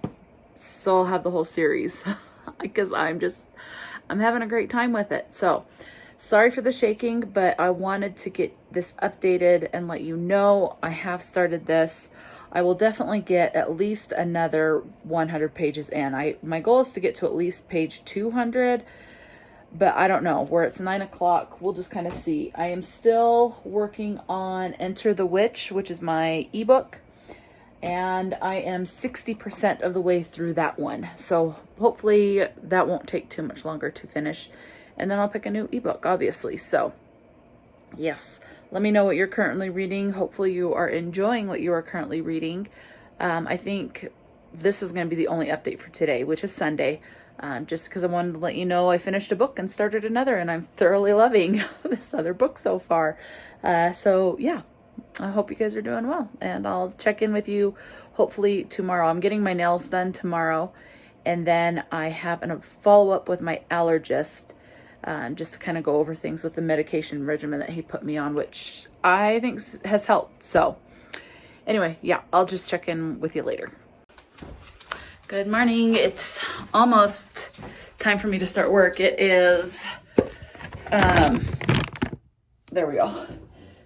so I'll have the whole series because I'm having a great time with it. So sorry for the shaking, but I wanted to get this updated and let you know I have started this. I will definitely get at least another 100 pages in. My goal is to get to at least page 200, but I don't know. Where it's 9 o'clock, we'll just kind of see. I am still working on Enter the Witch, which is my ebook, and I am 60% of the way through that one. So hopefully that won't take too much longer to finish. And then I'll pick a new ebook, obviously. So yes, let me know what you're currently reading. Hopefully you are enjoying what you are currently reading. I think this is going to be the only update for today, which is Sunday. Just because I wanted to let you know I finished a book and started another, and I'm thoroughly loving this other book so far. So yeah, I hope you guys are doing well, and I'll check in with you hopefully tomorrow. I'm getting my nails done tomorrow, and then I have a follow-up with my allergist, just to kind of go over things with the medication regimen that he put me on, which I think has helped. So anyway, yeah, I'll just check in with you later. Good morning. It's almost time for me to start work. It is, there we go,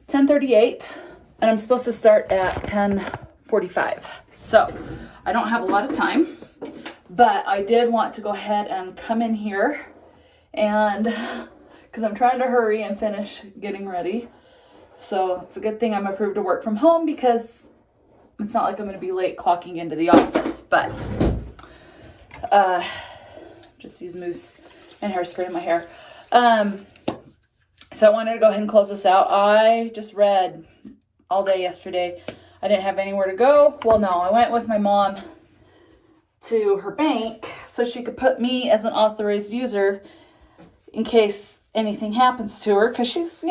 10:38, and I'm supposed to start at 10:45. So I don't have a lot of time, but I did want to go ahead and come in here, and because I'm trying to hurry and finish getting ready. So it's a good thing I'm approved to work from home, because it's not like I'm going to be late clocking into the office, but just use mousse and hairspray in my hair. So I wanted to go ahead and close this out. I just read all day yesterday. I didn't have anywhere to go. Well, no, I went with my mom to her bank so she could put me as an authorized user in case anything happens to her, because she's,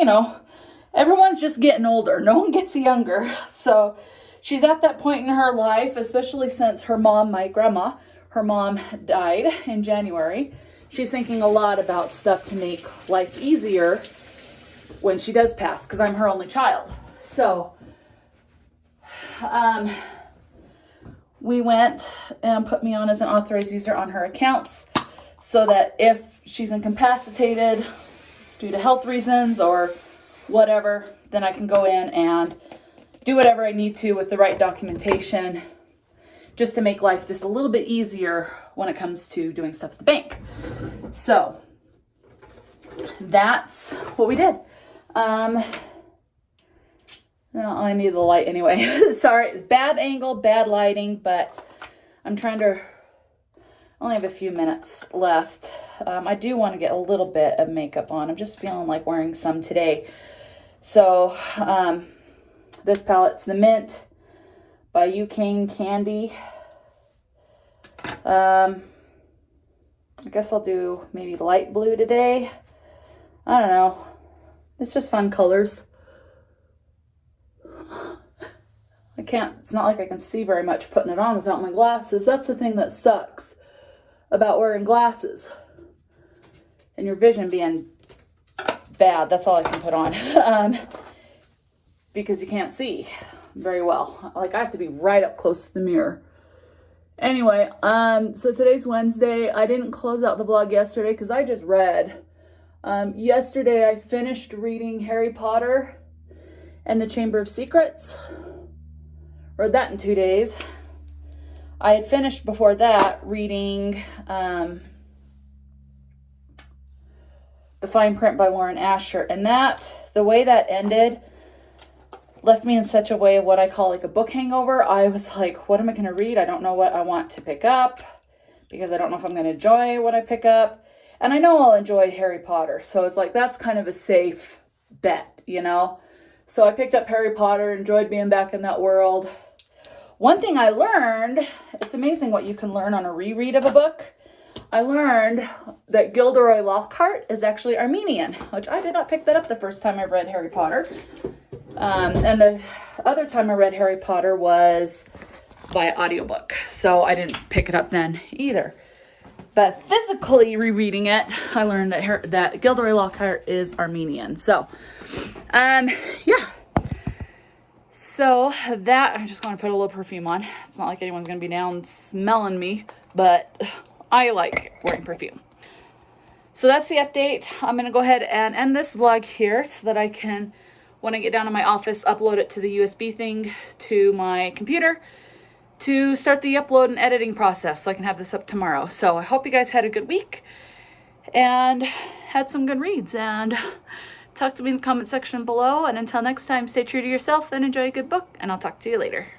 everyone's just getting older. No one gets younger. So she's at that point in her life, especially since her mom, my grandma, her mom died in January. She's thinking a lot about stuff to make life easier when she does pass, because I'm her only child. So we went and put me on as an authorized user on her accounts, so that if she's incapacitated due to health reasons or whatever, then I can go in and do whatever I need to with the right documentation, just to make life just a little bit easier when it comes to doing stuff at the bank. So that's what we did. No, I need the light anyway. Sorry, bad angle, bad lighting, but I'm trying to only have a few minutes left. I do want to get a little bit of makeup on. I'm just feeling like wearing some today. So this palette's the Mint by Ucane Candy. I guess I'll do maybe light blue today. I don't know. It's just fun colors. It's not like I can see very much putting it on without my glasses. That's the thing that sucks about wearing glasses and your vision being bad. That's all I can put on because you can't see very well. Like I have to be right up close to the mirror. Anyway, so today's Wednesday. I didn't close out the vlog yesterday because I just read. Yesterday I finished reading Harry Potter and the Chamber of Secrets. Read that in 2 days. I had finished before that reading The Fine Print by Lauren Asher. And the way that ended left me in such a way of what I call like a book hangover. I was like, what am I going to read? I don't know what I want to pick up because I don't know if I'm going to enjoy what I pick up. And I know I'll enjoy Harry Potter. So it's like, that's kind of a safe bet, you know? So I picked up Harry Potter, enjoyed being back in that world. One thing I learned, it's amazing what you can learn on a reread of a book. I learned that Gilderoy Lockhart is actually Armenian, which I did not pick that up the first time I read Harry Potter. And the other time I read Harry Potter was by audiobook. So I didn't pick it up then either. But physically rereading it, I learned that Gilderoy Lockhart is Armenian. So, yeah. So that, I'm just going to put a little perfume on. It's not like anyone's going to be down smelling me, but I like wearing perfume. So that's the update. I'm going to go ahead and end this vlog here so that I can, when I get down to my office, upload it to the USB thing to my computer to start the upload and editing process so I can have this up tomorrow. So I hope you guys had a good week and had some good reads, and talk to me in the comment section below. And until next time, stay true to yourself and enjoy a good book, and I'll talk to you later.